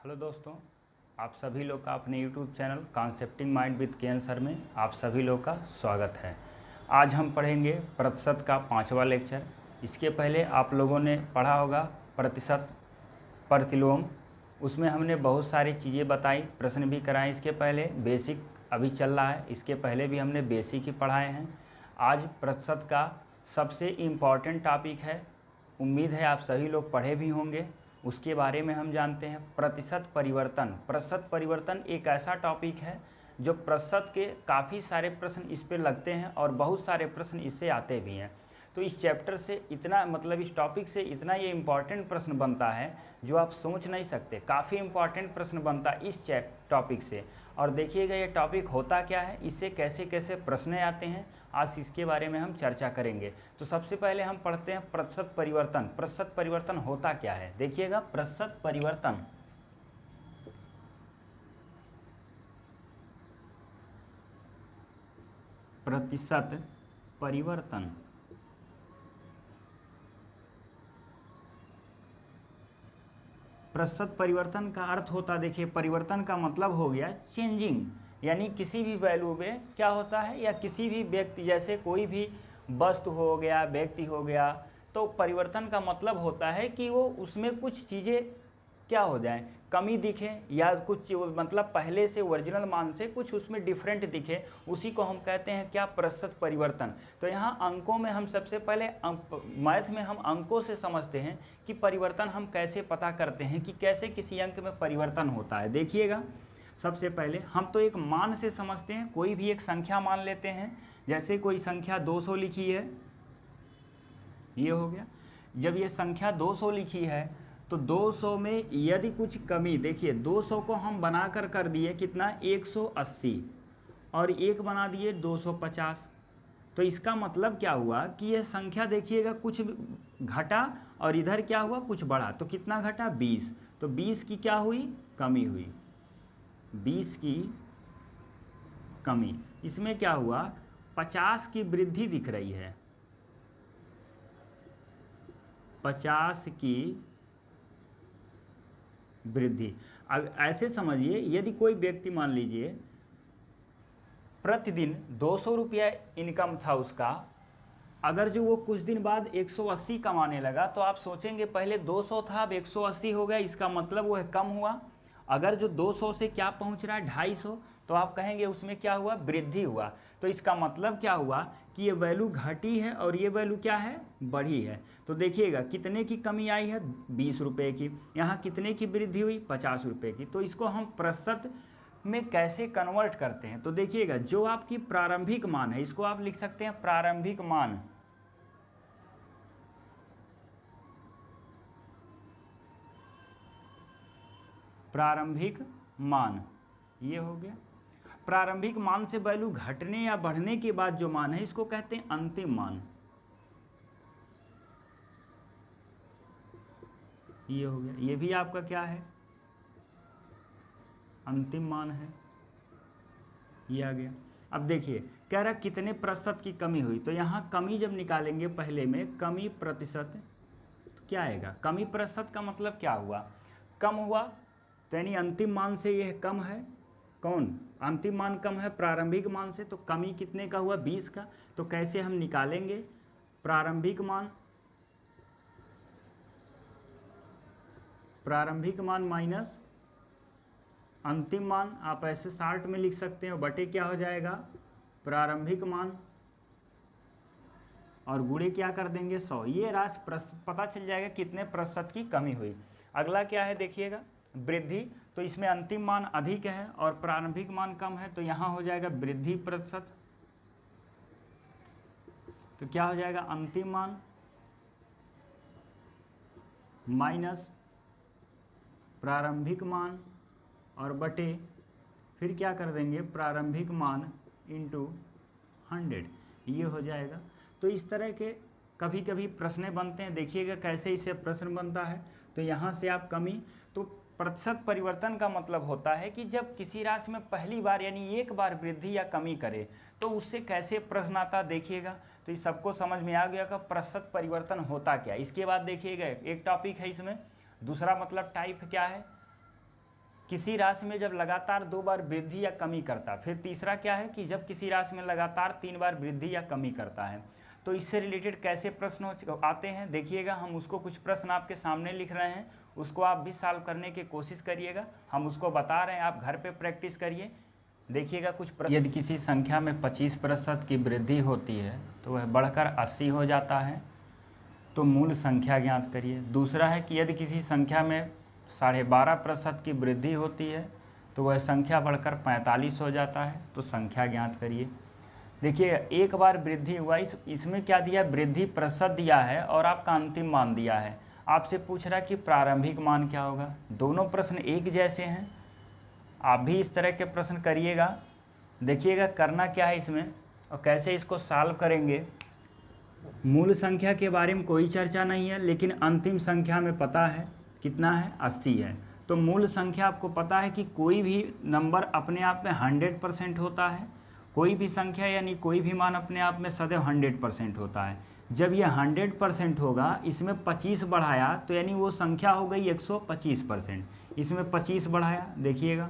Hello दोस्तों, आप सभी लोग का अपने YouTube चैनल कॉन्सेप्टिंग माइंड विद के सर में आप सभी लोग का स्वागत है। आज हम पढ़ेंगे प्रतिशत का 5वां लेक्चर। इसके पहले आप लोगों ने पढ़ा होगा प्रतिशत, प्रतिलोम। उसमें हमने बहुत सारी चीज़ें बताई, प्रश्न भी कराए। इसके पहले बेसिक अभी चल रहा है, इसके पहले भी हमने बेसिक ही पढ़ाए हैं। आज प्रतिशत का सबसे इम्पॉर्टेंट टॉपिक है, उम्मीद है आप सभी लोग पढ़े भी होंगे, उसके बारे में हम जानते हैं। प्रतिशत परिवर्तन। प्रतिशत परिवर्तन एक ऐसा टॉपिक है जो प्रतिशत के काफ़ी सारे प्रश्न इस पर लगते हैं और बहुत सारे प्रश्न इससे आते भी हैं। तो इस चैप्टर से इतना इस टॉपिक से इतना ये इम्पॉर्टेंट प्रश्न बनता है जो आप सोच नहीं सकते। काफ़ी इम्पॉर्टेंट प्रश्न बनता है इस टॉपिक से। और देखिएगा ये टॉपिक होता क्या है, इससे कैसे कैसे प्रश्न आते हैं, आज इसके बारे में हम चर्चा करेंगे। तो सबसे पहले हम पढ़ते हैं प्रतिशत परिवर्तन। प्रतिशत परिवर्तन होता क्या है, देखिएगा। प्रतिशत परिवर्तन प्रतिशत परिवर्तन प्रतिशत परिवर्तन का अर्थ होता, देखिए, परिवर्तन का मतलब हो गया चेंजिंग, यानी किसी भी वैल्यू में क्या होता है, या किसी भी व्यक्ति, जैसे कोई भी वस्तु हो गया, व्यक्ति हो गया, तो परिवर्तन का मतलब होता है कि वो उसमें कुछ चीज़ें क्या हो जाए, कमी दिखे, या कुछ मतलब पहले से ओरिजिनल मान से कुछ उसमें डिफरेंट दिखे, उसी को हम कहते हैं क्या, प्रतिशत परिवर्तन। तो यहाँ अंकों में हम सबसे पहले मैथ में हम अंकों से समझते हैं कि परिवर्तन हम कैसे पता करते हैं, कि कैसे किसी अंक में परिवर्तन होता है। देखिएगा, सबसे पहले हम तो एक मान से समझते हैं, कोई भी एक संख्या मान लेते हैं। जैसे कोई संख्या 200 लिखी है, ये हो गया। जब ये संख्या 200 लिखी है तो 200 में यदि कुछ कमी, देखिए 200 को हम बनाकर कर दिए कितना, 180, और एक बना दिए 250। तो इसका मतलब क्या हुआ कि ये संख्या देखिएगा कुछ घटा और इधर क्या हुआ, कुछ बढ़ा। तो कितना घटा, 20। तो 20 की क्या हुई, कमी हुई, 20 की कमी। इसमें क्या हुआ, 50 की वृद्धि दिख रही है, 50 की वृद्धि। अब ऐसे समझिए, यदि कोई व्यक्ति मान लीजिए प्रतिदिन 200 रुपया इनकम था उसका, अगर जो वो कुछ दिन बाद 180 कमाने लगा, तो आप सोचेंगे पहले 200 था अब 180 हो गया, इसका मतलब वो कम हुआ। अगर जो 200 से क्या पहुंच रहा है, 250, तो आप कहेंगे उसमें क्या हुआ, वृद्धि हुआ। तो इसका मतलब क्या हुआ कि ये वैल्यू घटी है और ये वैल्यू क्या है, बढ़ी है। तो देखिएगा कितने की कमी आई है, 20 रुपये की। यहाँ कितने की वृद्धि हुई, 50 रुपये की। तो इसको हम प्रतिशत में कैसे कन्वर्ट करते हैं, तो देखिएगा जो आपकी प्रारंभिक मान है, इसको आप लिख सकते हैं प्रारंभिक मान। प्रारंभिक मान, ये हो गया। प्रारंभिक मान से वैल्यू घटने या बढ़ने के बाद जो मान है, इसको कहते हैं अंतिम मान। ये हो गया, ये भी आपका क्या है, अंतिम मान है, ये आ गया। अब देखिए कह रहा कितने प्रतिशत की कमी हुई, तो यहाँ कमी जब निकालेंगे पहले में, कमी प्रतिशत, तो क्या आएगा, कमी प्रतिशत का मतलब क्या हुआ, कम हुआ। तो यानी अंतिम मान से यह कम है, कौन, अंतिम मान कम है प्रारंभिक मान से, तो कमी कितने का हुआ, 20 का। तो कैसे हम निकालेंगे प्रारंभिक मान, प्रारंभिक मान माइनस अंतिम मान, आप ऐसे शार्ट में लिख सकते हैं, बटे क्या हो जाएगा, प्रारंभिक मान, और गुणे क्या कर देंगे, 100। ये राशि पता चल जाएगा कितने प्रतिशत की कमी हुई। अगला क्या है, देखिएगा वृद्धि। तो इसमें अंतिम मान अधिक है और प्रारंभिक मान कम है, तो यहाँ हो जाएगा वृद्धि प्रतिशत। तो क्या हो जाएगा, अंतिम मान माइनस प्रारंभिक मान, और बटे फिर क्या कर देंगे, प्रारंभिक मान इंटू 100, ये हो जाएगा। तो इस तरह के कभी कभी प्रश्न बनते हैं, देखिएगा कैसे इसे प्रश्न बनता है। तो यहाँ से आप कमी, तो प्रतिशत परिवर्तन का मतलब होता है कि जब किसी राशि में पहली बार यानी एक बार वृद्धि या कमी करे तो उससे कैसे प्रश्न आता, देखिएगा। तो इस सबको समझ में आ गया कि प्रतिशत परिवर्तन होता क्या। इसके बाद देखिएगा एक टॉपिक है इसमें, दूसरा मतलब टाइप क्या है, किसी राशि में जब लगातार 2 बार वृद्धि या कमी करता है। फिर तीसरा क्या है कि जब किसी राशि में लगातार 3 बार वृद्धि या कमी करता है। तो इससे रिलेटेड कैसे प्रश्न आते हैं देखिएगा, हम उसको कुछ प्रश्न आपके सामने लिख रहे हैं, उसको आप भी सॉल्व करने की कोशिश करिएगा। हम उसको बता रहे हैं, आप घर पे प्रैक्टिस करिए। देखिएगा कुछ प्रश्न। यदि किसी संख्या में 25% की वृद्धि होती है तो वह बढ़कर 80 हो जाता है, तो मूल संख्या ज्ञात करिए। दूसरा है कि यदि किसी संख्या में 12.5% की वृद्धि होती है तो वह संख्या बढ़कर 45 हो जाता है, तो संख्या ज्ञात करिए। देखिए एक बार वृद्धि हुआ, इसमें क्या दिया, वृद्धि प्रतिशत दिया है और आपका अंतिम मान दिया है। आपसे पूछ रहा है कि प्रारंभिक मान क्या होगा। दोनों प्रश्न एक जैसे हैं, आप भी इस तरह के प्रश्न करिएगा। देखिएगा करना क्या है इसमें और कैसे इसको सॉल्व करेंगे। मूल संख्या के बारे में कोई चर्चा नहीं है, लेकिन अंतिम संख्या में पता है कितना है, 80 है। तो मूल संख्या आपको पता है कि कोई भी नंबर अपने आप में 100% होता है। कोई भी संख्या यानी कोई भी मान अपने आप में सदैव 100% होता है। जब ये 100% होगा, इसमें 25 बढ़ाया तो यानी वो संख्या हो गई 125%। इसमें 25 बढ़ाया देखिएगा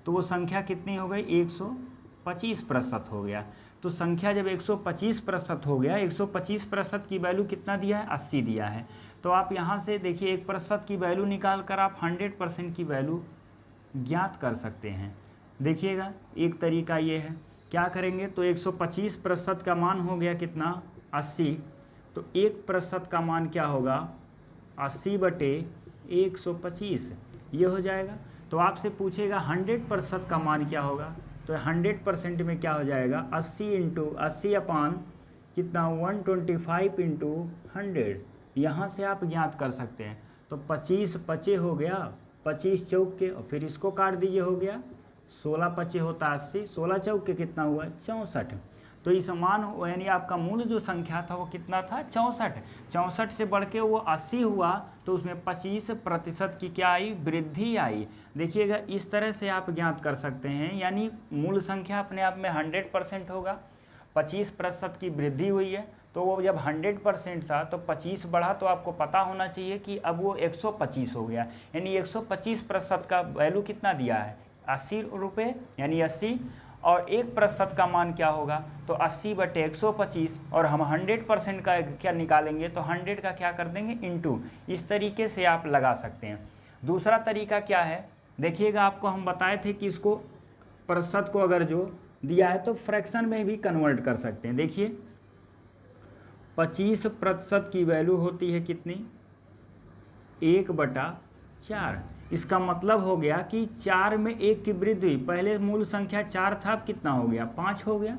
तो वो संख्या कितनी हो गई, 125% हो गया। तो संख्या जब 125% हो गया, 125% की वैल्यू कितना दिया है, 80 दिया है। तो आप यहाँ से देखिए 1% की वैल्यू निकाल कर आप 100% की वैल्यू ज्ञात कर सकते हैं। देखिएगा एक तरीका ये है, क्या करेंगे तो 125% का मान हो गया कितना, 80। तो 1% का मान क्या होगा, 80/125 ये हो जाएगा। तो आपसे पूछेगा 100% का मान क्या होगा, तो 100% में क्या हो जाएगा, 80 × 80 अपान कितना 125 × 100। यहाँ से आप ज्ञात कर सकते हैं। तो 25 पचे हो गया, 25 चौक के, और फिर इसको काट दीजिए, हो गया 16 पचे होता 80, 16 चौक के कितना हुआ 64। तो इस मान यानी आपका मूल जो संख्या था वो कितना था, 64। 64 से बढ़ के वो 80 हुआ, तो उसमें 25% की क्या आई, वृद्धि आई। देखिएगा इस तरह से आप ज्ञात कर सकते हैं। यानी मूल संख्या अपने आप में 100% होगा, 25% की वृद्धि हुई है, तो वो जब 100% था तो 25 बढ़ा, तो आपको पता होना चाहिए कि अब वो 125 हो गया। यानी 125% का वैल्यू कितना दिया है, 80 रुपये, यानी 80। और 1% का मान क्या होगा, तो 80/125, और हम 100% का क्या निकालेंगे, तो 100 का क्या कर देंगे, इंटू। इस तरीके से आप लगा सकते हैं। दूसरा तरीका क्या है, देखिएगा आपको हम बताए थे कि इसको प्रतिशत को अगर जो दिया है तो फ्रैक्शन में भी कन्वर्ट कर सकते हैं। देखिए 25% की वैल्यू होती है कितनी, 1/4। इसका मतलब हो गया कि 4 में 1 की वृद्धि हुई। पहले मूल संख्या 4 था, अब कितना हो गया, 5 हो गया।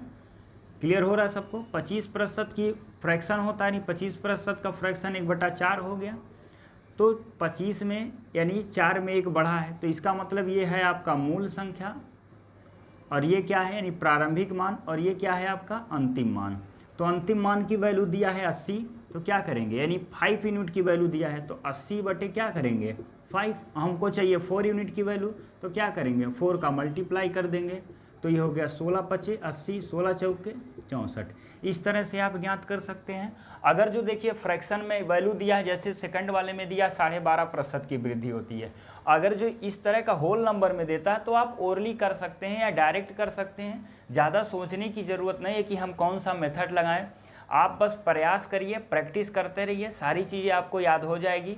क्लियर हो रहा है सबको। 25% की फ्रैक्शन होता है, यानी 25% का फ्रैक्शन 1/4 हो गया। तो 25 में यानी 4 में 1 बढ़ा है, तो इसका मतलब ये है आपका मूल संख्या, और ये क्या है, यानी प्रारंभिक मान, और ये क्या है आपका अंतिम मान। तो अंतिम मान की वैल्यू दिया है 80, तो क्या करेंगे, यानी 5 यूनिट की वैल्यू दिया है, तो 80 बटे क्या करेंगे 5। हमको चाहिए 4 यूनिट की वैल्यू, तो क्या करेंगे 4 का मल्टीप्लाई कर देंगे, तो ये हो गया 16 पचे 80, 16 चौके 64। इस तरह से आप ज्ञात कर सकते हैं। अगर जो देखिए फ्रैक्शन में वैल्यू दिया है, जैसे सेकंड वाले में दिया 12.5% की वृद्धि होती है, अगर जो इस तरह का होल नंबर में देता है तो आप ओरली कर सकते हैं या डायरेक्ट कर सकते हैं। ज़्यादा सोचने की ज़रूरत नहीं है कि हम कौन सा मेथड लगाएं। आप बस प्रयास करिए, प्रैक्टिस करते रहिए, सारी चीज़ें आपको याद हो जाएगी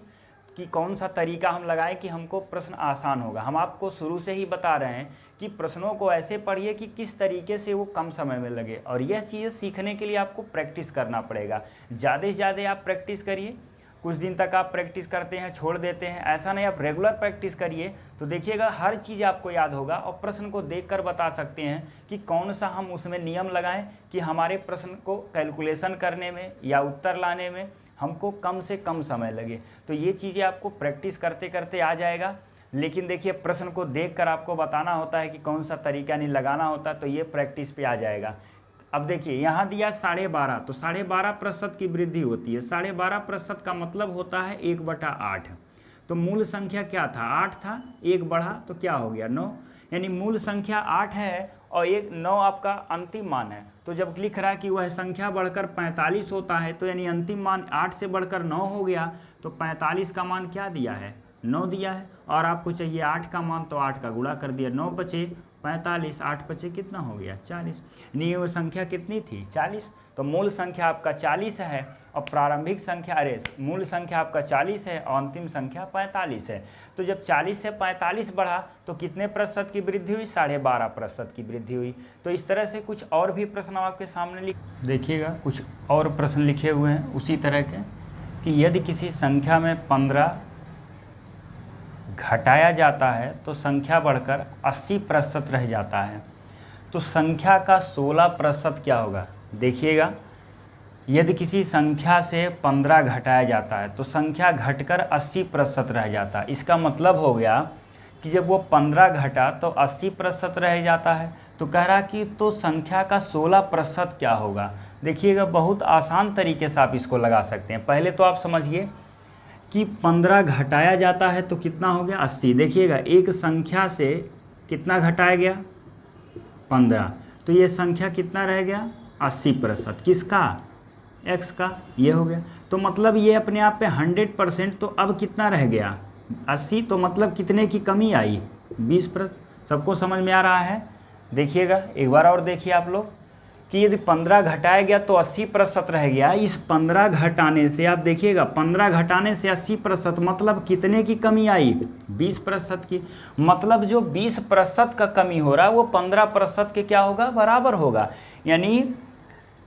कि कौन सा तरीका हम लगाएं कि हमको प्रश्न आसान होगा। हम आपको शुरू से ही बता रहे हैं कि प्रश्नों को ऐसे पढ़िए कि किस तरीके से वो कम समय में लगे, और यह चीज़ें सीखने के लिए आपको प्रैक्टिस करना पड़ेगा। ज़्यादा से ज़्यादा आप प्रैक्टिस करिए। कुछ दिन तक आप प्रैक्टिस करते हैं, छोड़ देते हैं, ऐसा नहीं, आप रेगुलर प्रैक्टिस करिए, तो देखिएगा हर चीज़ आपको याद होगा। और प्रश्न को देखकर बता सकते हैं कि कौन सा हम उसमें नियम लगाएं कि हमारे प्रश्न को कैलकुलेशन करने में या उत्तर लाने में हमको कम से कम समय लगे। तो ये चीज़ें आपको प्रैक्टिस करते करते आ जाएगा। लेकिन देखिए प्रश्न को देखकर आपको बताना होता है कि कौन सा तरीका नहीं लगाना होता, तो ये प्रैक्टिस पे आ जाएगा। अब देखिए यहाँ दिया 12.5, तो 12.5% की वृद्धि होती है। 12.5% का मतलब होता है 1/8। तो मूल संख्या क्या था, 8 था, 1 बढ़ा तो क्या हो गया 9। यानी मूल संख्या 8 है और 9 आपका अंतिम मान है। तो जब लिख रहा है कि वह संख्या बढ़कर 45 होता है, तो यानी अंतिम मान 8 से बढ़कर 9 हो गया, तो 45 का मान क्या दिया है 9 दिया है, और आपको चाहिए 8 का मान, तो 8 का गुणा कर दिया, 9 बचे 45, 8 बचे कितना हो गया 40। यानी वो संख्या कितनी थी 40। तो मूल संख्या आपका 40 है और प्रारंभिक संख्या मूल संख्या आपका 40 है और अंतिम संख्या 45 है। तो जब 40 से 45 बढ़ा तो कितने प्रतिशत की वृद्धि हुई, 12.5% की वृद्धि हुई। तो इस तरह से कुछ और भी प्रश्न आपके सामने देखिएगा, कुछ और प्रश्न लिखे हुए हैं उसी तरह के, कि यदि किसी संख्या में 15 घटाया जाता है तो संख्या बढ़कर 80% रह जाता है, तो संख्या का 16% क्या होगा। देखिएगा, यदि किसी संख्या से 15 घटाया जाता है तो संख्या घटकर 80% रह जाता है। इसका मतलब हो गया कि जब वो 15 घटा तो 80% रह जाता है। तो कह रहा कि तो संख्या का 16% क्या होगा। देखिएगा, बहुत आसान तरीके से आप इसको लगा सकते हैं। पहले तो आप समझिए कि 15 घटाया जाता है तो कितना हो गया 80। देखिएगा, एक संख्या से कितना घटाया गया 15, तो ये संख्या कितना रह गया 80%। किसका, x का, ये हो गया। तो मतलब ये अपने आप पे 100%, तो अब कितना रह गया 80, तो मतलब कितने की कमी आई 20%। सबको समझ में आ रहा है। देखिएगा एक बार और देखिए आप लोग कि यदि 15 घटाया गया तो 80% रह गया। इस 15 घटाने से आप देखिएगा, 15 घटाने से 80% मतलब कितने की कमी आई 20% की। मतलब जो 20% का कमी हो रहा है वो 15% के क्या होगा, बराबर होगा। यानी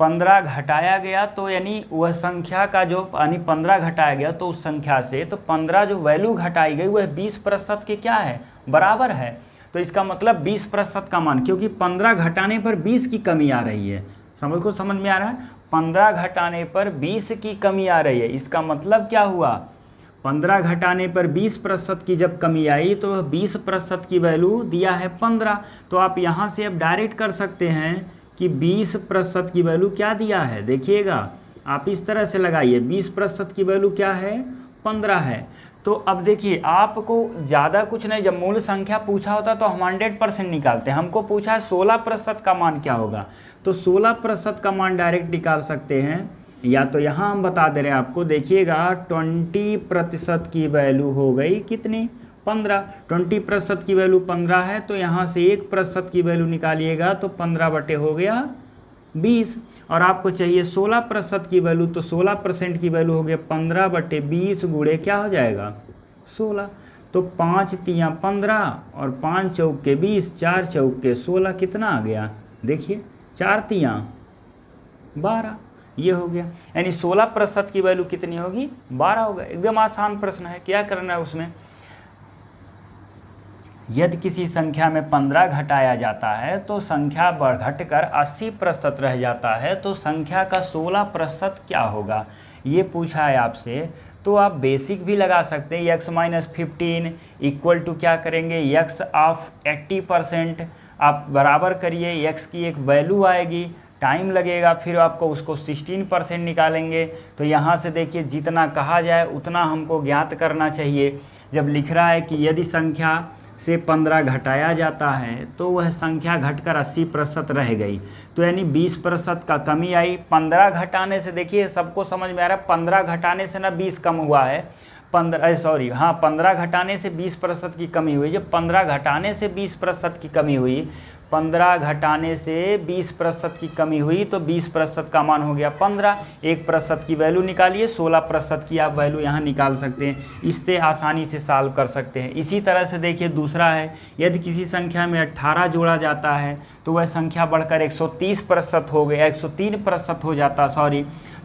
15 घटाया गया तो यानी वह संख्या का जो 15 घटाया गया तो उस संख्या से, तो 15 जो वैल्यू घटाई गई वह 20% के क्या है, बराबर है। तो इसका मतलब 20% का मान, क्योंकि 15 घटाने पर 20 की कमी आ रही है। समझ में आ रहा है, 15 घटाने पर 20 की कमी आ रही है। इसका मतलब क्या हुआ, 15 घटाने पर 20% की जब कमी आई तो 20% की वैल्यू दिया है 15। तो आप यहाँ से अब डायरेक्ट कर सकते हैं कि 20% की वैल्यू क्या दिया है। देखिएगा, आप इस तरह से लगाइए, 20% की वैल्यू क्या है 15 है। तो अब देखिए, आपको ज़्यादा कुछ नहीं, जब मूल संख्या पूछा होता तो हम 100% निकालते हैं। हमको पूछा है 16% का मान क्या होगा, तो 16% का मान डायरेक्ट निकाल सकते हैं। या तो यहाँ हम बता दे रहे हैं आपको, देखिएगा 20% की वैल्यू हो गई कितनी 15। 20% की वैल्यू 15 है, तो यहाँ से 1% की वैल्यू निकालिएगा तो 15 बटे हो गया 20। और आपको चाहिए 16% की वैल्यू, तो 16% की वैल्यू हो गया 15 बटे 20 गुणे क्या हो जाएगा 16। तो 5 तियाँ 15 और 5 चौके 20, 4 चौके 16, कितना आ गया देखिए, 4 तियाँ 12, ये हो गया। यानी 16% की वैल्यू कितनी होगी 12 होगा। एकदम आसान प्रश्न है, क्या करना है उसमें। यदि किसी संख्या में 15 घटाया जाता है तो संख्या घटकर 80% रह जाता है, तो संख्या का 16% क्या होगा, ये पूछा है आपसे। तो आप बेसिक भी लगा सकते हैं, x - 15 इक्वल टू क्या करेंगे, x ऑफ 80%। आप बराबर करिए, x की एक वैल्यू आएगी, टाइम लगेगा, फिर आपको उसको 16% निकालेंगे। तो यहाँ से देखिए, जितना कहा जाए उतना हमको ज्ञात करना चाहिए। जब लिख रहा है कि यदि संख्या से 15 घटाया जाता है तो वह संख्या घटकर 80% रह गई, तो यानी 20% का कमी आई। 15 घटाने से देखिए, सबको समझ में आ रहा है, 15 घटाने से ना 20 कम हुआ है, 15 घटाने से 20% की कमी हुई। जब 15 घटाने से 20% की कमी हुई, 15 घटाने से 20% की कमी हुई, तो 20% का मान हो गया 15। 1% की वैल्यू निकालिए, 16% की आप वैल्यू यहाँ निकाल सकते हैं। इससे आसानी से सॉल्व कर सकते हैं। इसी तरह से देखिए दूसरा है, यदि किसी संख्या में 18 जोड़ा जाता है तो वह संख्या बढ़कर 130% हो गया, 103% हो जाता,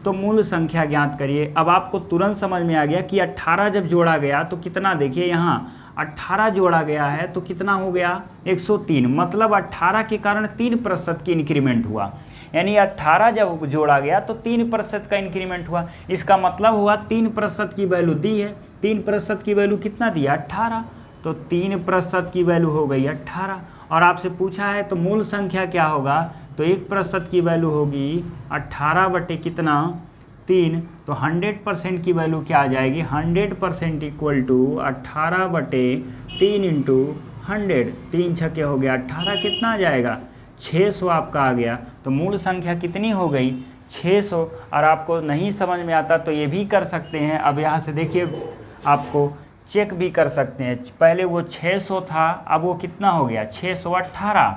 तो मूल संख्या ज्ञात करिए। अब आपको तुरंत समझ में आ गया कि 18 जब जोड़ा गया तो कितना, देखिए यहाँ 18 जोड़ा गया है तो कितना हो गया 103। मतलब 18 के कारण 3% की इंक्रीमेंट हुआ। यानी 18 जब जोड़ा गया तो 3% का इंक्रीमेंट हुआ। इसका मतलब हुआ 3% की वैल्यू दी है। 3% की वैल्यू कितना दिया 18, तो 3% की वैल्यू हो गई 18। और आपसे पूछा है तो मूल संख्या क्या होगा, तो 1% की वैल्यू होगी 18 बटे कितना 3। तो 100% की वैल्यू क्या आ जाएगी, 100% इक्वल टू 18 बटे 3 इंटू 100। 3 छक्के हो गया 18, कितना आ जाएगा 600 आपका आ गया। तो मूल संख्या कितनी हो गई 600। और आपको नहीं समझ में आता तो ये भी कर सकते हैं। अब यहाँ से देखिए आपको चेक भी कर सकते हैं। पहले वो 600 था, अब वो कितना हो गया 618।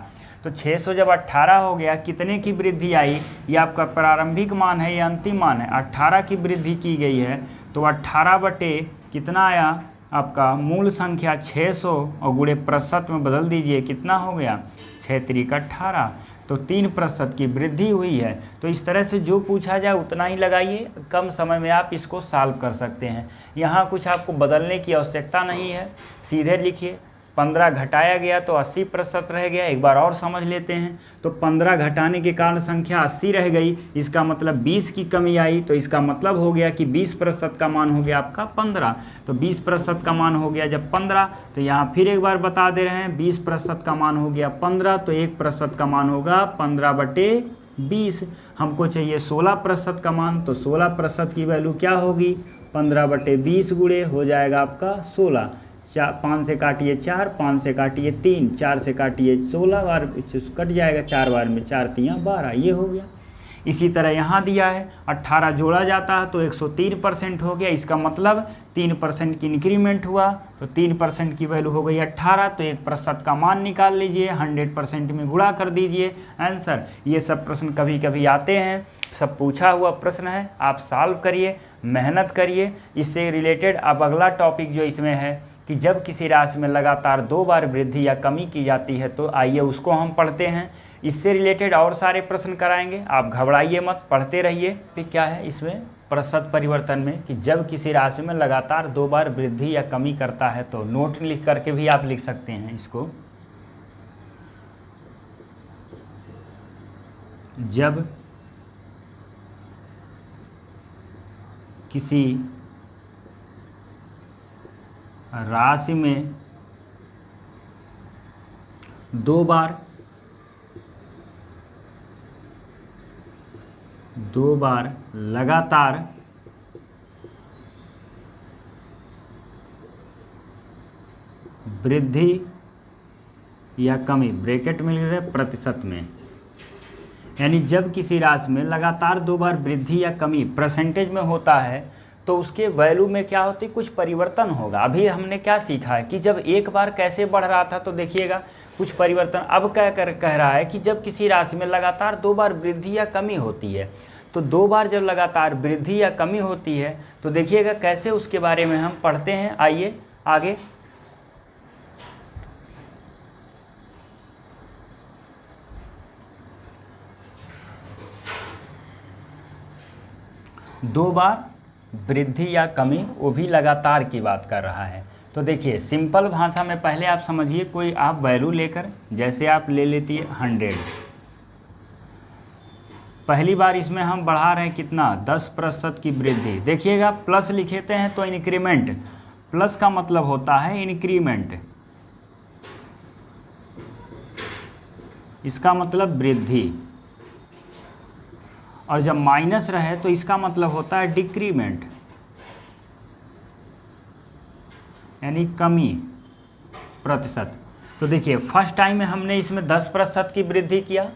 तो 600 जब 18 हो गया, कितने की वृद्धि आई, ये आपका प्रारंभिक मान है, ये अंतिम मान है, 18 की वृद्धि की गई है। तो 18 बटे कितना आया आपका मूल संख्या 600 और गुणे प्रतिशत में बदल दीजिए, कितना हो गया 6 3 18। तो 3% की वृद्धि हुई है। तो इस तरह से जो पूछा जाए उतना ही लगाइए, कम समय में आप इसको सॉल्व कर सकते हैं। यहाँ कुछ आपको बदलने की आवश्यकता नहीं है, सीधे लिखिए। 15 घटाया गया तो 80% रह गया। एक बार और समझ लेते हैं। तो 15 घटाने के कारण संख्या 80 रह गई, इसका मतलब 20 की कमी आई। तो इसका मतलब हो गया कि 20% का मान हो गया आपका 15। तो 20% का मान हो गया जब 15, तो यहाँ फिर एक बार बता दे रहे हैं 20% का मान हो गया 15, तो 1% का मान होगा 15/20। हमको चाहिए 16% का मान, तो 16% की वैल्यू क्या होगी 15/20 गुणे हो जाएगा आपका 16। 5 से काटिए 4, 5 से काटिए 3, 4 से काटिए 16 बार कट जाएगा, 4 बार में 4 3 12, ये हो गया। इसी तरह यहाँ दिया है 18 जोड़ा जाता है तो 103% हो गया। इसका मतलब 3% की इंक्रीमेंट हुआ, तो 3% की वैल्यू हो गई 18। तो 1% का मान निकाल लीजिए, 100% में गुणा कर दीजिए आंसर। ये सब प्रश्न कभी कभी आते हैं, सब पूछा हुआ प्रश्न है, आप सॉल्व करिए, मेहनत करिए। इससे रिलेटेड अब अगला टॉपिक जो इसमें है कि जब किसी राशि में लगातार 2 बार वृद्धि या कमी की जाती है, तो आइए उसको हम पढ़ते हैं। इससे रिलेटेड और सारे प्रश्न कराएंगे, आप घबराइए मत, पढ़ते रहिए। फिर क्या है इसमें प्रतिशत परिवर्तन में कि जब किसी राशि में लगातार 2 बार वृद्धि या कमी करता है, तो नोट लिख करके भी आप लिख सकते हैं इसको। जब किसी राशि में 2 बार लगातार वृद्धि या कमी, ब्रैकेट में लिख रहे हैं प्रतिशत में, यानी जब किसी राशि में लगातार 2 बार वृद्धि या कमी परसेंटेज में होता है, तो उसके वैल्यू में क्या होती है, कुछ परिवर्तन होगा। अभी हमने क्या सीखा है कि जब एक बार कैसे बढ़ रहा था, तो देखिएगा कुछ परिवर्तन। अब क्या कह रहा है कि जब किसी राशि में लगातार 2 बार वृद्धि या कमी होती है, तो 2 बार जब लगातार वृद्धि या कमी होती है, तो देखिएगा कैसे, उसके बारे में हम पढ़ते हैं। आइए आगे। दो बार वृद्धि या कमी, वो भी लगातार की बात कर रहा है। तो देखिए सिंपल भाषा में पहले आप समझिए, कोई आप वैल्यू लेकर, जैसे आप ले लेती है 100, पहली बार इसमें हम बढ़ा रहे हैं कितना 10% की वृद्धि। देखिएगा प्लस लिखेते हैं तो इंक्रीमेंट, प्लस का मतलब होता है इंक्रीमेंट, इसका मतलब वृद्धि, और जब माइनस रहे तो इसका मतलब होता है डिक्रीमेंट, यानी कमी प्रतिशत। तो देखिए फर्स्ट टाइम में हमने इसमें 10% की वृद्धि किया,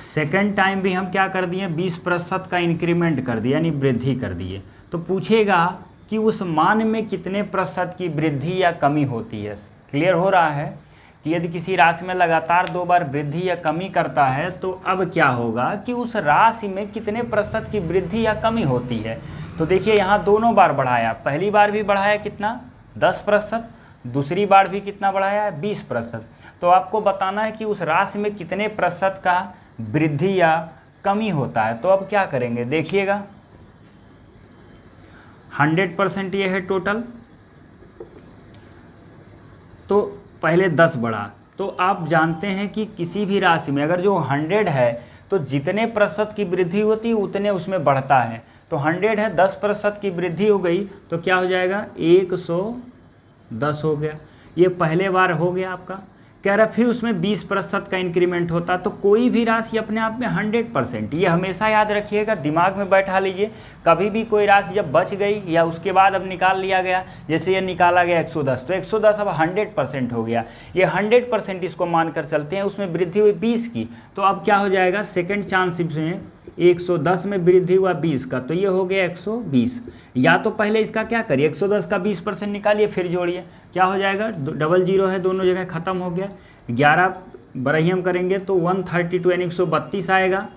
सेकंड टाइम भी हम क्या कर दिए 20% का इंक्रीमेंट कर दिया, यानी वृद्धि कर दिए। तो पूछेगा कि उस मान में कितने प्रतिशत की वृद्धि या कमी होती है। क्लियर हो रहा है कि यदि किसी राशि में लगातार 2 बार वृद्धि या कमी करता है, तो अब क्या होगा कि उस राशि में कितने प्रतिशत की वृद्धि या कमी होती है। तो देखिए यहाँ दोनों बार बढ़ाया, पहली बार भी बढ़ाया कितना 10%, दूसरी बार भी कितना बढ़ाया 20%। तो आपको बताना है कि उस राशि में कितने प्रतिशत का वृद्धि या कमी होता है। तो अब क्या करेंगे, देखिएगा 100% ये है टोटल, तो पहले 10 बढ़ा। तो आप जानते हैं कि किसी भी राशि में अगर जो 100 है, तो जितने प्रतिशत की वृद्धि होती है उतने उसमें बढ़ता है। तो 100 है, 10% की वृद्धि हो गई तो क्या हो जाएगा 110 हो गया। ये पहले बार हो गया आपका। कह रहा फिर उसमें 20% का इंक्रीमेंट होता, तो कोई भी राशि अपने आप में 100%, ये हमेशा याद रखिएगा, दिमाग में बैठा लीजिए। कभी भी कोई राशि जब बच गई या उसके बाद अब निकाल लिया गया, जैसे ये निकाला गया 110, तो 110 अब 100% हो गया। ये 100% इसको मानकर चलते हैं, उसमें वृद्धि हुई 20 की, तो अब क्या हो जाएगा सेकेंड चांस में 110 में वृद्धि हुआ 20 का, तो ये हो गया 120। या तो पहले इसका क्या करिए, 110 का 20% निकालिए फिर जोड़िए, क्या हो जाएगा, डबल जीरो है दोनों जगह, ख़त्म हो गया। 11 बरहियम करेंगे तो 132 यानी 132 आएगा।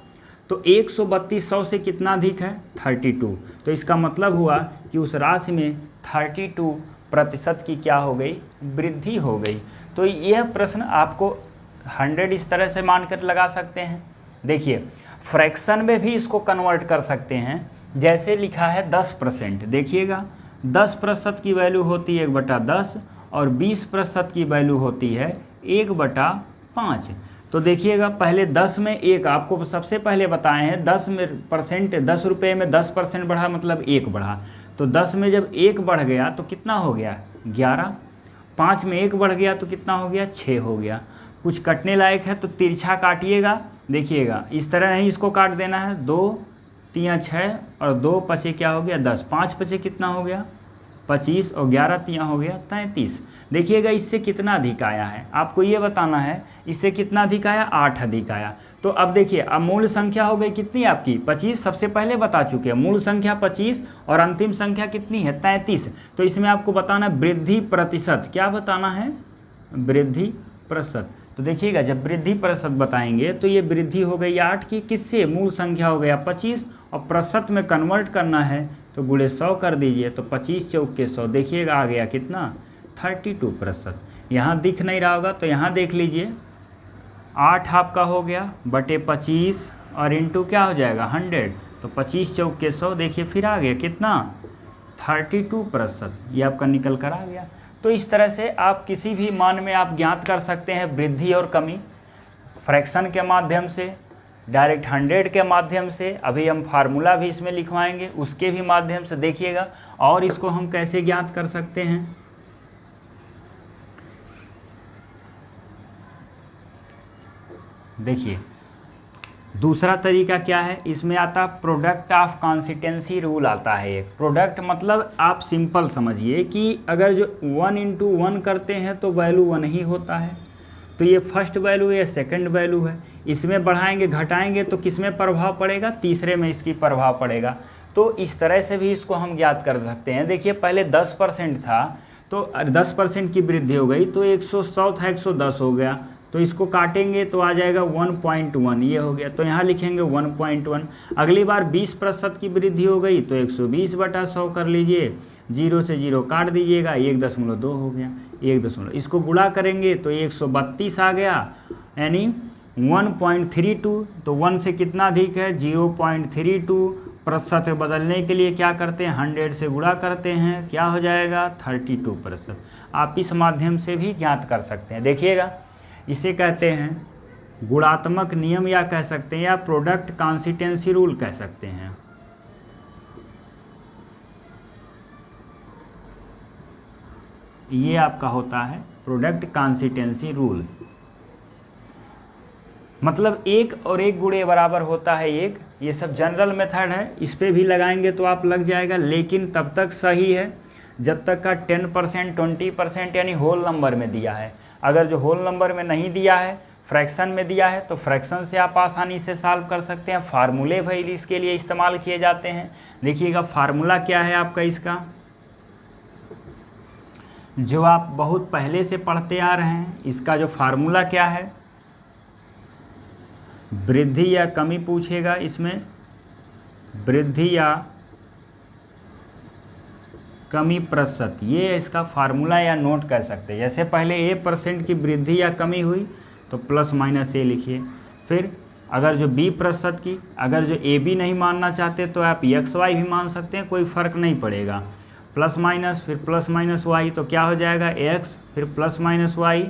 तो 132 100 से कितना अधिक है, 32। तो इसका मतलब हुआ कि उस राशि में 32% की क्या हो गई, वृद्धि हो गई। तो यह प्रश्न आपको 100 इस तरह से मानकर लगा सकते हैं। देखिए फ्रैक्शन में भी इसको कन्वर्ट कर सकते हैं, जैसे लिखा है 10%। देखिएगा 10% की वैल्यू होती है 1/10 और 20% की वैल्यू होती है 1/5। तो देखिएगा पहले 10 में 1 आपको सबसे पहले बताए हैं, 10 रुपये में 10% बढ़ा मतलब 1 बढ़ा। तो 10 में जब 1 बढ़ गया तो कितना हो गया, 11। 5 में 1 बढ़ गया तो कितना हो गया, 6 हो गया। कुछ कटने लायक है तो तिरछा काटिएगा, देखिएगा इस तरह नहीं इसको काट देना है। 2 3 6 और 2 पचे क्या हो गया, 10। 5 पचे कितना हो गया, 25 और 11 3 हो गया 33। देखिएगा इससे कितना अधिक आया है, आपको ये बताना है इससे कितना अधिक आया, 8 अधिक आया। तो अब देखिए अब मूल संख्या हो गई कितनी आपकी, 25 सबसे पहले बता चुके हैं, मूल संख्या 25 और अंतिम संख्या कितनी है, 33। तो इसमें आपको बताना वृद्धि प्रतिशत, क्या बताना है, वृद्धि प्रतिशत। तो देखिएगा जब वृद्धि प्रतिशत बताएंगे तो ये वृद्धि हो गई 8 की, किससे, मूल संख्या हो गया 25 और प्रतिशत में कन्वर्ट करना है तो गुणे 100 कर दीजिए, तो 25 चौक के 100, देखिएगा आ गया कितना, 32%। यहाँ दिख नहीं रहा होगा तो यहाँ देख लीजिए, 8 आपका हो गया बटे 25 और इंटू क्या हो जाएगा 100, तो 25 चौक के 100, देखिए फिर आ गया कितना, 32%। ये आपका निकल कर आ गया। तो इस तरह से आप किसी भी मान में आप ज्ञात कर सकते हैं वृद्धि और कमी, फ्रैक्शन के माध्यम से, डायरेक्ट 100 के माध्यम से, अभी हम फार्मूला भी इसमें लिखवाएंगे उसके भी माध्यम से। देखिएगा और इसको हम कैसे ज्ञात कर सकते हैं, देखिए दूसरा तरीका क्या है, इसमें आता प्रोडक्ट ऑफ कॉन्सिस्टेंसी रूल आता है। एक प्रोडक्ट मतलब आप सिंपल समझिए कि अगर जो 1 × 1 करते हैं तो वैल्यू 1 ही होता है, तो ये फर्स्ट वैल्यू है, सेकंड वैल्यू है, इसमें बढ़ाएंगे घटाएंगे तो किस में प्रभाव पड़ेगा, तीसरे में इसकी प्रभाव पड़ेगा। तो इस तरह से भी इसको हम ज्ञात कर सकते हैं। देखिए पहले 10% था तो 10% की वृद्धि हो गई तो 100 था 110 हो गया, तो इसको काटेंगे तो आ जाएगा 1.1, ये हो गया, तो यहाँ लिखेंगे 1.1। अगली बार 20% की वृद्धि हो गई तो 120/100 कर लीजिए, 0 से 0 काट दीजिएगा, 1.2 हो गया, 1 इसको गुणा करेंगे तो 132 आ गया, यानी 1.32। तो 1 से कितना अधिक है, 0.32। प्रतिशत में बदलने के लिए क्या करते हैं, 100 से गुणा करते हैं, क्या हो जाएगा 32%। आप इस माध्यम से भी ज्ञात कर सकते हैं। देखिएगा इसे कहते हैं गुणात्मक नियम या कह सकते हैं, या प्रोडक्ट कॉन्सिस्टेंसी रूल कह सकते हैं। ये आपका होता है प्रोडक्ट कॉन्सिस्टेंसी रूल, मतलब 1 और 1 गुणे बराबर होता है 1। ये सब जनरल मेथड है, इस पे भी लगाएंगे तो आप लग जाएगा, लेकिन तब तक सही है जब तक का 10% 20% यानी होल नंबर में दिया है। अगर जो होल नंबर में नहीं दिया है, फ्रैक्शन में दिया है, तो फ्रैक्शन से आप आसानी से सॉल्व कर सकते हैं। फार्मूले भाई इसके लिए इस्तेमाल किए जाते हैं। देखिएगा फार्मूला क्या है आपका इसका, जो आप बहुत पहले से पढ़ते आ रहे हैं, इसका जो फार्मूला क्या है, वृद्धि या कमी पूछेगा इसमें, वृद्धि या कमी प्रतिशत, ये इसका फार्मूला या नोट कर सकते हैं। जैसे पहले A% की वृद्धि या कमी हुई तो +-A लिखिए, फिर अगर जो B% की, अगर जो AB नहीं मानना चाहते तो आप XY भी मान सकते हैं, कोई फ़र्क नहीं पड़ेगा, +- फिर +-Y, तो क्या हो जाएगा X, फिर +-Y,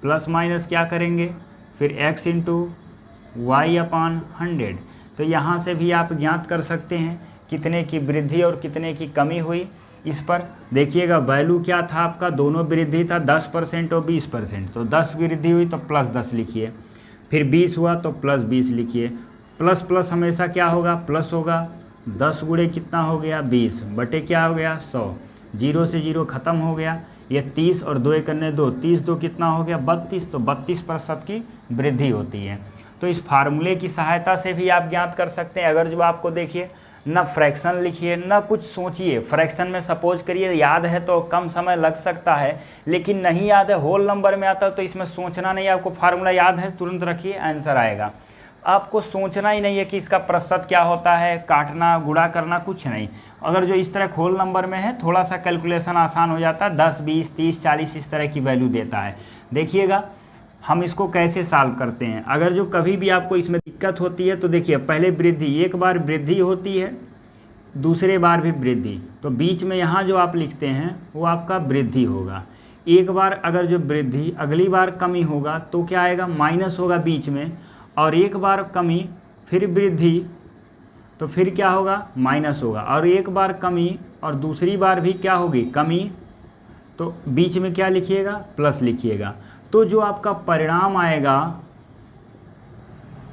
+- क्या करेंगे, फिर X × Y/100। तो यहाँ से भी आप ज्ञात कर सकते हैं कितने की वृद्धि और कितने की कमी हुई। इस पर देखिएगा वैल्यू क्या था आपका, दोनों वृद्धि था 10% और 20%, तो 10 वृद्धि हुई तो +10 लिखिए, फिर 20 हुआ तो +20 लिखिए। प्लस प्लस हमेशा क्या होगा, प्लस होगा। 10 गुणे कितना हो गया 20 बटे क्या हो गया 100, 0 से 0 ख़त्म हो गया। ये 30 और 2 करने 2, 30 2 कितना हो गया 32, तो 32% की वृद्धि होती है। तो इस फार्मूले की सहायता से भी आप ज्ञात कर सकते हैं। अगर जो आपको देखिए ना फ्रैक्शन लिखिए ना कुछ सोचिए, फ्रैक्शन में सपोज करिए याद है तो कम समय लग सकता है, लेकिन नहीं याद है होल नंबर में आता है तो इसमें सोचना नहीं, आपको फार्मूला याद है तुरंत रखिए आंसर आएगा। आपको सोचना ही नहीं है कि इसका प्रतिशत क्या होता है, काटना गुणा करना कुछ नहीं। अगर जो इस तरह होल नंबर में है थोड़ा सा कैलकुलेशन आसान हो जाता है, 10 20 30 40 इस तरह की वैल्यू देता है। देखिएगा हम इसको कैसे सॉल्व करते हैं। अगर जो कभी भी आपको इसमें दिक्कत होती है तो देखिए पहले वृद्धि, एक बार वृद्धि होती है दूसरे बार भी वृद्धि, तो बीच में यहाँ जो आप लिखते हैं वो आपका वृद्धि होगा। एक बार अगर जो वृद्धि अगली बार कमी होगा तो क्या आएगा, माइनस होगा बीच में, और एक बार कमी फिर वृद्धि तो फिर क्या होगा, माइनस होगा, और एक बार कमी और दूसरी बार भी क्या होगी, कमी, तो बीच में क्या लिखिएगा, प्लस लिखिएगा। तो जो आपका परिणाम आएगा,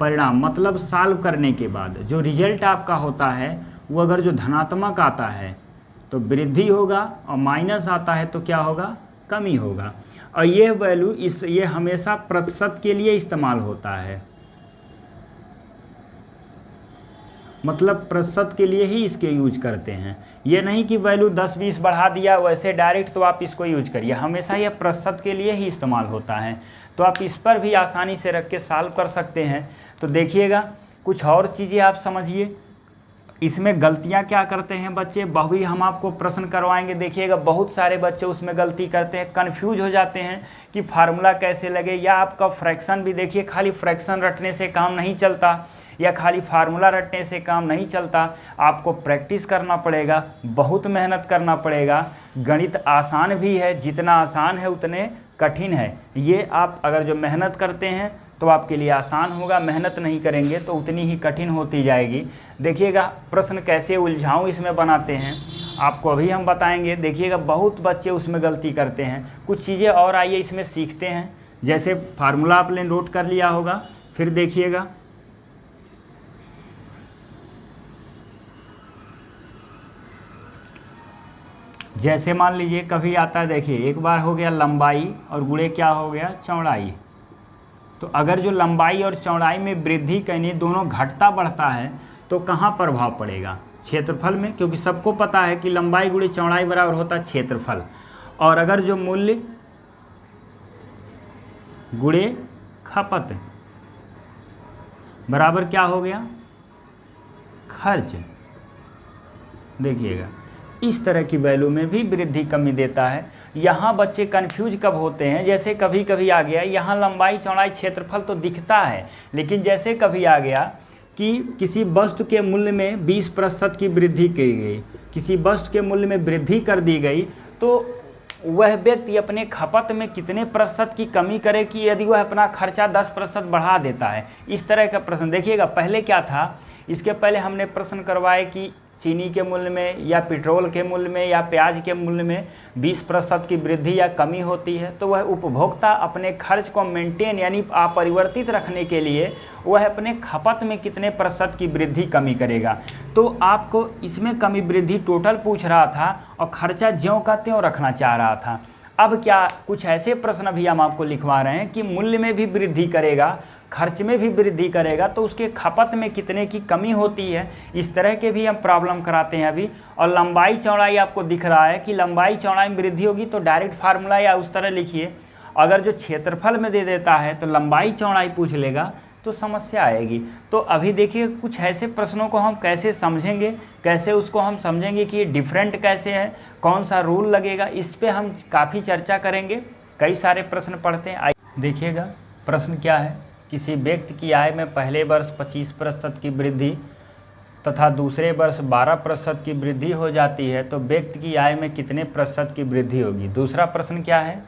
परिणाम मतलब सॉल्व करने के बाद जो रिजल्ट आपका होता है वो अगर जो धनात्मक आता है तो वृद्धि होगा, और माइनस आता है तो क्या होगा, कमी होगा। और ये वैल्यू ये हमेशा प्रतिशत के लिए इस्तेमाल होता है, मतलब प्रतिशत के लिए ही इसके यूज करते हैं। ये नहीं कि वैल्यू 10 20 बढ़ा दिया वैसे डायरेक्ट तो आप इसको यूज करिए, हमेशा ये प्रतिशत के लिए ही इस्तेमाल होता है। तो आप इस पर भी आसानी से रख के सॉल्व कर सकते हैं। तो देखिएगा कुछ और चीज़ें आप समझिए, इसमें गलतियां क्या करते हैं बच्चे, वही हम आपको प्रश्न करवाएंगे। देखिएगा बहुत सारे बच्चे उसमें गलती करते हैं, कन्फ्यूज हो जाते हैं कि फार्मूला कैसे लगे, या आपका फ्रैक्शन भी देखिए खाली फ्रैक्शन रटने से काम नहीं चलता, या खाली फार्मूला रटने से काम नहीं चलता, आपको प्रैक्टिस करना पड़ेगा, बहुत मेहनत करना पड़ेगा। गणित आसान भी है, जितना आसान है उतने कठिन है। ये आप अगर जो मेहनत करते हैं तो आपके लिए आसान होगा, मेहनत नहीं करेंगे तो उतनी ही कठिन होती जाएगी। देखिएगा प्रश्न कैसे उलझाऊं इसमें बनाते हैं आपको अभी हम बताएंगे। देखिएगा बहुत बच्चे उसमें गलती करते हैं, कुछ चीज़ें और आइए इसमें सीखते हैं। जैसे फार्मूला आपने नोट कर लिया होगा, फिर देखिएगा जैसे मान लीजिए कभी आता है, देखिए एक बार हो गया लंबाई और गुणे क्या हो गया, चौड़ाई। तो अगर जो लंबाई और चौड़ाई में वृद्धि करनी दोनों घटता बढ़ता है तो कहाँ प्रभाव पड़ेगा, क्षेत्रफल में, क्योंकि सबको पता है कि लंबाई गुणे चौड़ाई बराबर होता है क्षेत्रफल। और अगर जो मूल्य गुणे खपत बराबर क्या हो गया, खर्च। देखिएगा इस तरह की वैल्यू में भी वृद्धि कमी देता है। यहाँ बच्चे कंफ्यूज कब होते हैं, जैसे कभी कभी आ गया यहाँ लंबाई चौड़ाई क्षेत्रफल तो दिखता है, लेकिन जैसे कभी आ गया कि किसी वस्तु के मूल्य में 20% की वृद्धि की गई, किसी वस्तु के मूल्य में वृद्धि कर दी गई, तो वह व्यक्ति अपने खपत में कितने प्रतिशत की कमी करे कि यदि वह अपना खर्चा 10% बढ़ा देता है। इस तरह का प्रश्न देखिएगा। पहले क्या था, इसके पहले हमने प्रश्न करवाए कि चीनी के मूल्य में या पेट्रोल के मूल्य में या प्याज के मूल्य में 20% की वृद्धि या कमी होती है, तो वह उपभोक्ता अपने खर्च को मेंटेन यानी अपरिवर्तित रखने के लिए वह अपने खपत में कितने प्रतिशत की वृद्धि कमी करेगा। तो आपको इसमें कमी वृद्धि टोटल पूछ रहा था और खर्चा ज्यों का त्यों रखना चाह रहा था। अब क्या कुछ ऐसे प्रश्न भी हम आपको लिखवा रहे हैं कि मूल्य में भी वृद्धि करेगा, खर्च में भी वृद्धि करेगा, तो उसके खपत में कितने की कमी होती है, इस तरह के भी हम प्रॉब्लम कराते हैं अभी। और लंबाई चौड़ाई आपको दिख रहा है कि लंबाई चौड़ाई में वृद्धि होगी तो डायरेक्ट फार्मूला या उस तरह लिखिए। अगर जो क्षेत्रफल में दे देता है तो लंबाई चौड़ाई पूछ लेगा तो समस्या आएगी। तो अभी देखिए कुछ ऐसे प्रश्नों को हम कैसे समझेंगे, कैसे उसको हम समझेंगे कि ये डिफरेंट कैसे है, कौन सा रूल लगेगा, इस पे हम काफ़ी चर्चा करेंगे। कई सारे प्रश्न पढ़ते हैं। देखिएगा प्रश्न क्या है, किसी व्यक्ति की आय में पहले वर्ष 25% की वृद्धि तथा दूसरे वर्ष 12% की वृद्धि हो जाती है तो व्यक्ति की आय में कितने प्रतिशत की वृद्धि होगी। दूसरा प्रश्न क्या है,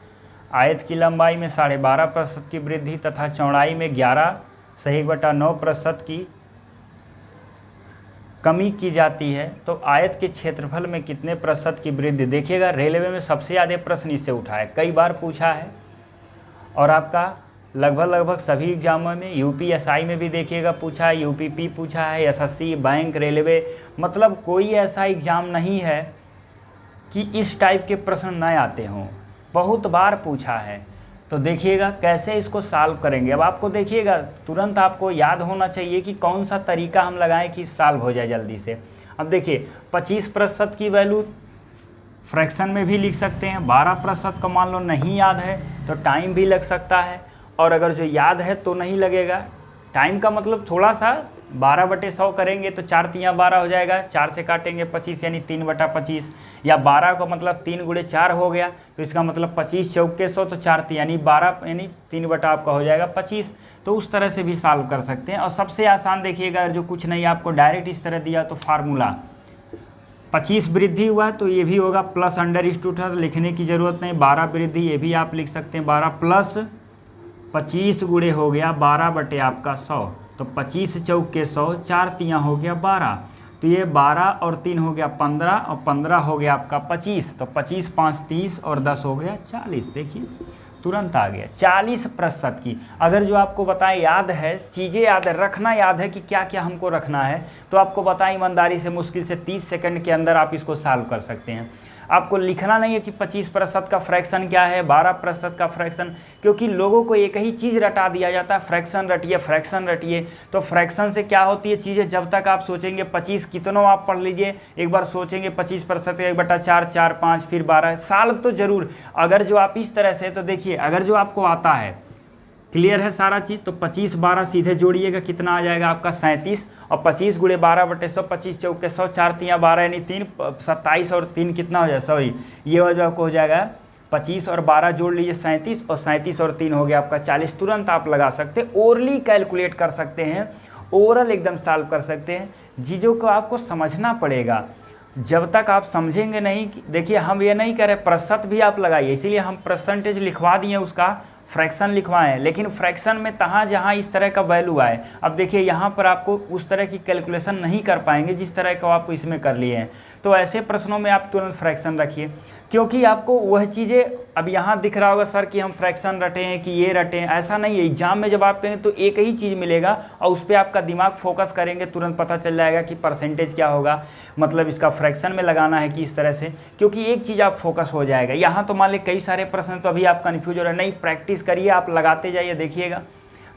आयत की लंबाई में 12.5% की वृद्धि तथा चौड़ाई में 11/9% की कमी की जाती है तो आयत के क्षेत्रफल में कितने प्रतिशत की वृद्धि। देखिएगा रेलवे में सबसे ज़्यादा प्रश्न इससे उठा है, कई बार पूछा है, और आपका लगभग सभी एग्जामों में, यूपीएसआई में भी देखिएगा पूछा है, यूपीपी पूछा है, एसएससी, बैंक, रेलवे, मतलब कोई ऐसा एग्ज़ाम नहीं है कि इस टाइप के प्रश्न न आते हों, बहुत बार पूछा है। तो देखिएगा कैसे इसको सॉल्व करेंगे। अब आपको देखिएगा तुरंत आपको याद होना चाहिए कि कौन सा तरीका हम लगाएं कि सॉल्व हो जाए जल्दी से। अब देखिए 25% की वैल्यू फ्रैक्शन में भी लिख सकते हैं, 12% का मान लो नहीं याद है तो टाइम भी लग सकता है, और अगर जो याद है तो नहीं लगेगा। टाइम का मतलब थोड़ा सा 12/100 करेंगे तो 4 तियाँ 12 हो जाएगा, 4 से काटेंगे 25 यानी 3/25, या 12 का मतलब 3 × 4 हो गया तो इसका मतलब 25 चौके 100 तो 4 यानी 12 यानी 3 आपका हो जाएगा 25। तो उस तरह से भी सॉल्व कर सकते हैं। और सबसे आसान देखिएगा जो कुछ नहीं आपको डायरेक्ट इस तरह दिया तो फार्मूला 25 वृद्धि हुआ तो ये भी होगा प्लस √2 लिखने की ज़रूरत नहीं, 12 वृद्धि ये भी आप लिख सकते हैं, 12 प्लस 25 गुणे हो गया 12 आपका 100 तो 25 चौके 100, 4 तियाँ हो गया 12, तो ये 12 और 3 हो गया 15 और 15 हो गया आपका 25, तो 25 5 30 और 10 हो गया 40। देखिए तुरंत आ गया 40% की। अगर जो आपको बताएं याद है, चीज़ें याद है, रखना याद है कि क्या क्या हमको रखना है, तो आपको बताएं ईमानदारी से मुश्किल से 30 सेकंड के अंदर आप इसको सॉल्व कर सकते हैं। आपको लिखना नहीं है कि 25% का फ्रैक्शन क्या है, 12% का फ्रैक्शन, क्योंकि लोगों को एक ही चीज़ रटा दिया जाता है, फ्रैक्शन रटिए फ्रैक्शन रटिए। तो फ्रैक्शन से क्या होती है चीज़ें, जब तक आप सोचेंगे 25 कितनों आप पढ़ लीजिए, एक बार सोचेंगे 25% 1/4 4 5 फिर 12 सॉल्व तो ज़रूर। अगर जो आप इस तरह से, तो देखिए अगर जो आपको आता है, क्लियर है सारा चीज़, तो 25 12 सीधे जोड़िएगा कितना आ जाएगा आपका 37, और 25 × 12/100, 25 चौके 100, 4 तियाँ 12 यानी 3 27 और 3 कितना हो जाएगा, सॉरी ये वाला आपको हो जाएगा 25 और 12 जोड़ लीजिए 37, और 37 और 3 हो गया आपका 40। तुरंत आप लगा सकते हैं, ओरली कैलकुलेट कर सकते हैं, ओरल एकदम सॉल्व कर सकते हैं। चीज़ों को आपको समझना पड़ेगा, जब तक आप समझेंगे नहीं। देखिए हम ये नहीं कह रहे प्रतिशत भी आप लगाइए, इसीलिए हम परसेंटेज लिखवा दिए, उसका फ्रैक्शन लिखवाएं, लेकिन फ्रैक्शन में तहाँ जहाँ इस तरह का वैल्यू आए। अब देखिए यहाँ पर आपको उस तरह की कैलकुलेशन नहीं कर पाएंगे जिस तरह का आप इसमें कर लिए हैं, तो ऐसे प्रश्नों में आप तुरंत फ्रैक्शन रखिए, क्योंकि आपको वह चीज़ें अब यहाँ दिख रहा होगा सर कि हम फ्रैक्शन रटे हैं कि ये रटे हैं, ऐसा नहीं है। एग्जाम में जब आप पेंगे तो एक ही चीज़ मिलेगा और उस पर आपका दिमाग फोकस करेंगे, तुरंत पता चल जाएगा कि परसेंटेज क्या होगा, मतलब इसका फ्रैक्शन में लगाना है कि इस तरह से, क्योंकि एक चीज़ आप फोकस हो जाएगा। यहाँ तो मान ली कई सारे प्रश्न, तो अभी आप कन्फ्यूज हो रहे हैं, नहीं प्रैक्टिस करिए, आप लगाते जाइए, देखिएगा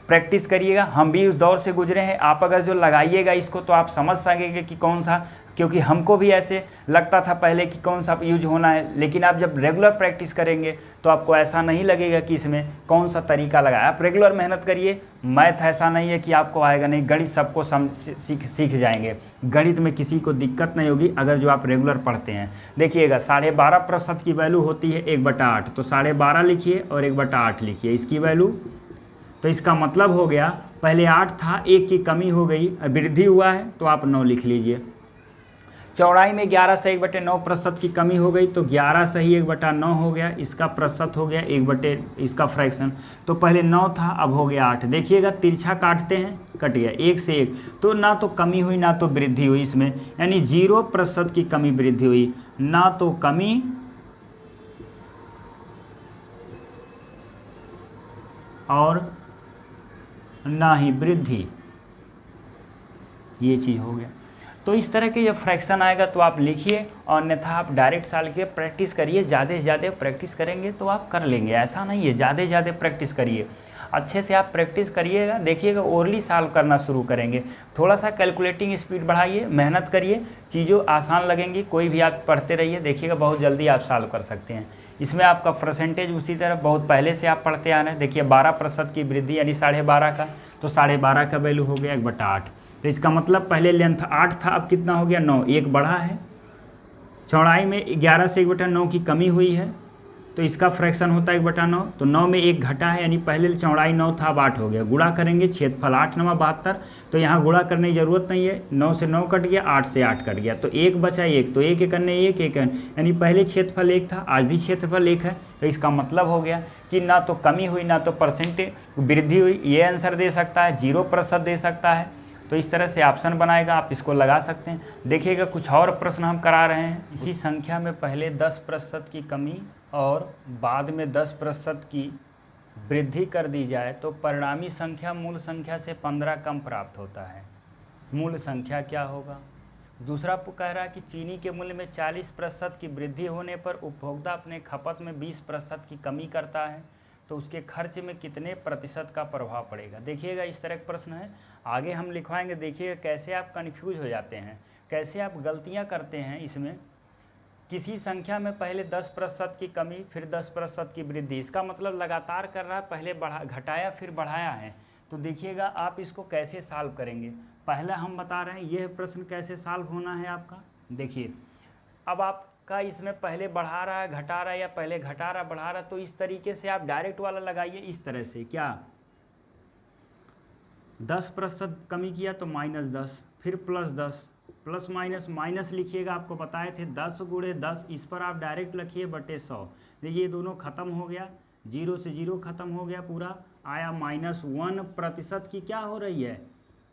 प्रैक्टिस करिएगा। हम भी उस दौर से गुजरे हैं, आप अगर जो लगाइएगा इसको तो आप समझ सकेंगे कि कौन सा, क्योंकि हमको भी ऐसे लगता था पहले कि कौन सा यूज होना है, लेकिन आप जब रेगुलर प्रैक्टिस करेंगे तो आपको ऐसा नहीं लगेगा कि इसमें कौन सा तरीका लगाया। आप रेगुलर मेहनत करिए, मैथ ऐसा नहीं है कि आपको आएगा नहीं, गणित सबको सीख जाएंगे, गणित में किसी को दिक्कत नहीं होगी अगर जो आप रेगुलर पढ़ते हैं। देखिएगा 12.5% की वैल्यू होती है 1/8, तो 12.5 लिखिए और 1/8 लिखिए इसकी वैल्यू, तो इसका मतलब हो गया पहले 8 था, 1 की कमी हो गई, वृद्धि हुआ है तो आप 9 लिख लीजिए। चौड़ाई में 11 से 1/9% की कमी हो गई, तो 11 से ही 1/9 हो गया, इसका प्रतिशत हो गया 1 इसका फ्रैक्शन, तो पहले 9 था अब हो गया 8। देखिएगा तिरछा काटते हैं, कट गया 1 से 1, तो ना तो कमी हुई ना तो वृद्धि हुई इसमें, यानी 0% की कमी वृद्धि हुई, ना तो कमी और ना ही वृद्धि, ये चीज़ हो गया। तो इस तरह के जब फ्रैक्शन आएगा तो आप लिखिए, और अन्यथा आप डायरेक्ट साल के प्रैक्टिस करिए, ज़्यादा से ज़्यादा प्रैक्टिस करेंगे तो आप कर लेंगे, ऐसा नहीं है, ज़्यादा से ज़्यादा प्रैक्टिस करिए, अच्छे से आप प्रैक्टिस करिएगा, देखिएगा ओरली सॉल्व करना शुरू करेंगे। थोड़ा सा कैलकुलेटिंग स्पीड बढ़ाइए, मेहनत करिए, चीज़ों आसान लगेंगी, कोई भी आप पढ़ते रहिए, देखिएगा बहुत जल्दी आप सॉल्व कर सकते हैं। इसमें आपका परसेंटेज उसी तरह बहुत पहले से आप पढ़ते आ रहे हैं। देखिए 12% की वृद्धि यानी 12.5 का, तो 12.5 का वैल्यू हो गया 1/8, तो इसका मतलब पहले लेंथ 8 था, अब कितना हो गया 9, 1 बढ़ा है। चौड़ाई में 11 से 1/9 की कमी हुई है, तो इसका फ्रैक्शन होता है 1/9, तो 9 में 1 घटा है, यानी पहले चौड़ाई 9 था अब 8 हो गया। गुणा करेंगे, क्षेत्रफल 8 9 72, तो यहाँ गुणा करने की जरूरत नहीं है, 9 से 9 कट गया, 8 से 8 कट गया, तो 1 बचा 1, तो 1 एक अन्य 1 एक अन्य, यानी पहले क्षेत्रफल 1 था, आज भी क्षेत्रफल 1 है। तो इसका मतलब हो गया कि ना तो कमी हुई ना तो परसेंटेज वृद्धि हुई, ये आंसर दे सकता है, 0% दे सकता है। तो इस तरह से ऑप्शन बनाएगा, आप इसको लगा सकते हैं। देखिएगा कुछ और प्रश्न हम करा रहे हैं, इसी संख्या में पहले 10% की कमी और बाद में 10% की वृद्धि कर दी जाए तो परिणामी संख्या मूल संख्या से 15 कम प्राप्त होता है। मूल संख्या क्या होगा? दूसरा कह रहा है कि चीनी के मूल्य में 40% की वृद्धि होने पर उपभोक्ता अपने खपत में 20% की कमी करता है। तो उसके खर्च में कितने प्रतिशत का प्रभाव पड़ेगा। देखिएगा इस तरह का प्रश्न है, आगे हम लिखवाएंगे। देखिएगा कैसे आप कन्फ्यूज हो जाते हैं, कैसे आप गलतियां करते हैं इसमें। किसी संख्या में पहले 10% की कमी फिर 10% की वृद्धि, इसका मतलब लगातार कर रहा है, पहले घटाया फिर बढ़ाया है। तो देखिएगा आप इसको कैसे सॉल्व करेंगे। पहला हम बता रहे हैं यह प्रश्न कैसे सॉल्व होना है आपका। देखिए अब आपका इसमें पहले बढ़ा रहा है घटा रहा है, या पहले घटा रहा बढ़ा रहा, तो इस तरीके से आप डायरेक्ट वाला लगाइए इस तरह से। क्या 10% कमी किया तो -10, फिर +10, प्लस माइनस माइनस लिखिएगा, आपको बताए थे 10 गुणे 10, इस पर आप डायरेक्ट लिखिए बटे 100। देखिए ये दोनों खत्म हो गया, 0 से 0 खत्म हो गया, पूरा आया -1% की क्या हो रही है।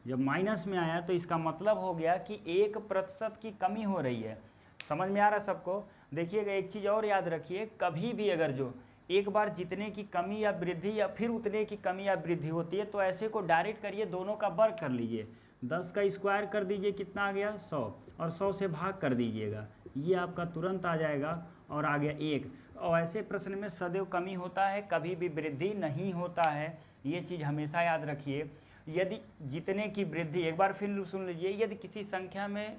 जब माइनस में आया तो इसका मतलब हो गया कि 1% की कमी हो रही है। समझ में आ रहा है सबको। देखिएगा एक चीज़ और याद रखिए, कभी भी अगर जो एक बार जितने की कमी या वृद्धि या फिर उतने की कमी या वृद्धि होती है तो ऐसे को डायरेक्ट करिए, दोनों का वर्ग कर लीजिए। 10 का स्क्वायर कर दीजिए, कितना आ गया 100, और 100 से भाग कर दीजिएगा, ये आपका तुरंत आ जाएगा और आ गया 1। और ऐसे प्रश्न में सदैव कमी होता है, कभी भी वृद्धि नहीं होता है, ये चीज़ हमेशा याद रखिए। यदि जितने की वृद्धि, एक बार फिर सुन लीजिए, यदि किसी संख्या में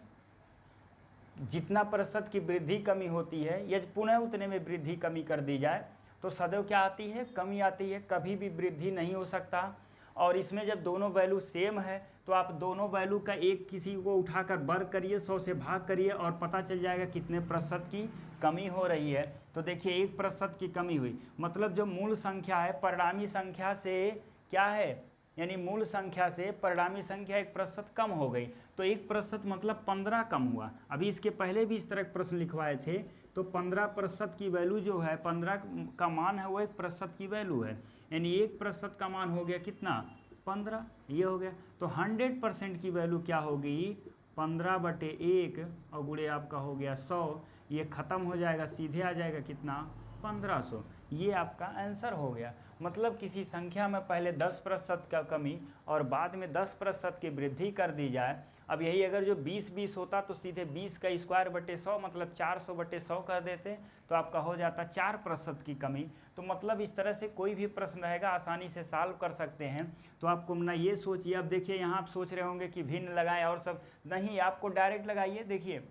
जितना प्रतिशत की वृद्धि कमी होती है, यदि पुनः उतने में वृद्धि कमी कर दी जाए तो सदैव क्या आती है, कमी आती है, कभी भी वृद्धि नहीं हो सकता। और इसमें जब दोनों वैल्यू सेम है तो आप दोनों वैल्यू का एक किसी को उठाकर वर्ग करिए, 100 से भाग करिए और पता चल जाएगा कितने प्रतिशत की कमी हो रही है। तो देखिए 1% की कमी हुई, मतलब जो मूल संख्या है परिणामी संख्या से क्या है, यानी मूल संख्या से परिणामी संख्या 1% कम हो गई। तो 1% मतलब 15 कम हुआ। अभी इसके पहले भी इस तरह के प्रश्न लिखवाए थे, तो 15% की वैल्यू जो है, 15 का मान है वो 1% की वैल्यू है, यानी 1% का मान हो गया कितना 15, ये हो गया। तो 100% की वैल्यू क्या होगी 15/1 और गुणे आपका हो गया 100, ये ख़त्म हो जाएगा, सीधे आ जाएगा कितना 1500। ये आपका आंसर हो गया। मतलब किसी संख्या में पहले 10% का कमी और बाद में 10% की वृद्धि कर दी जाए। अब यही अगर जो 20-20 होता तो सीधे 20 का स्क्वायर बटे 100 मतलब 400/100 कर देते, तो आपका हो जाता 4% की कमी। तो मतलब इस तरह से कोई भी प्रश्न रहेगा आसानी से सॉल्व कर सकते हैं। तो आपको ना ये सोचिए, अब देखिए यहाँ आप सोच रहे होंगे कि भिन्न लगाएं और सब, नहीं, आपको डायरेक्ट लगाइए। देखिए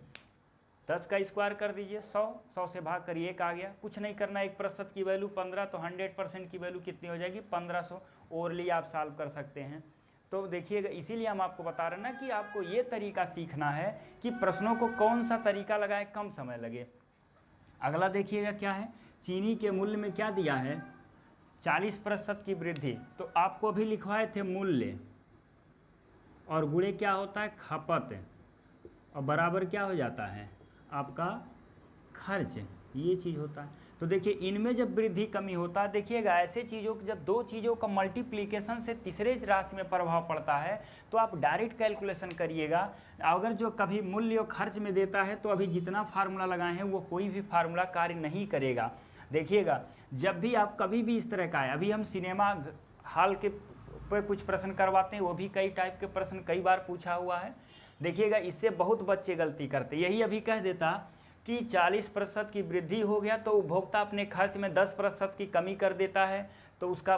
10 का स्क्वायर कर दीजिए, 100 से भाग करिए, 1 आ गया। कुछ नहीं करना, 1% की वैल्यू 15, तो 100% की वैल्यू कितनी हो जाएगी 1500। ओरली आप सॉल्व कर सकते हैं। तो देखिएगा इसीलिए हम आपको बता रहे हैं ना कि आपको ये तरीका सीखना है कि प्रश्नों को कौन सा तरीका लगाए कम समय लगे। अगला देखिएगा क्या है, चीनी के मूल्य में क्या दिया है 40% की वृद्धि। तो आपको अभी लिखवाए थे मूल्य और गुणे क्या होता है खपत, और बराबर क्या हो जाता है आपका खर्च, ये चीज़ होता है। तो देखिए इनमें जब वृद्धि कमी होता है, देखिएगा ऐसे चीज़ों की जब दो चीज़ों का मल्टीप्लिकेशन से तीसरे राशि में प्रभाव पड़ता है तो आप डायरेक्ट कैलकुलेशन करिएगा। अगर जो कभी मूल्य और खर्च में देता है तो अभी जितना फार्मूला लगाए हैं वो कोई भी फार्मूला कार्य नहीं करेगा। देखिएगा जब भी आप कभी भी इस तरह का है, अभी हम सिनेमा हॉल के पर कुछ प्रश्न करवाते हैं, वो भी कई टाइप के प्रश्न कई बार पूछा हुआ है। देखिएगा इससे बहुत बच्चे गलती करते, यही अभी कह देता कि 40% की वृद्धि हो गया तो उपभोक्ता अपने खर्च में 10% की कमी कर देता है, तो उसका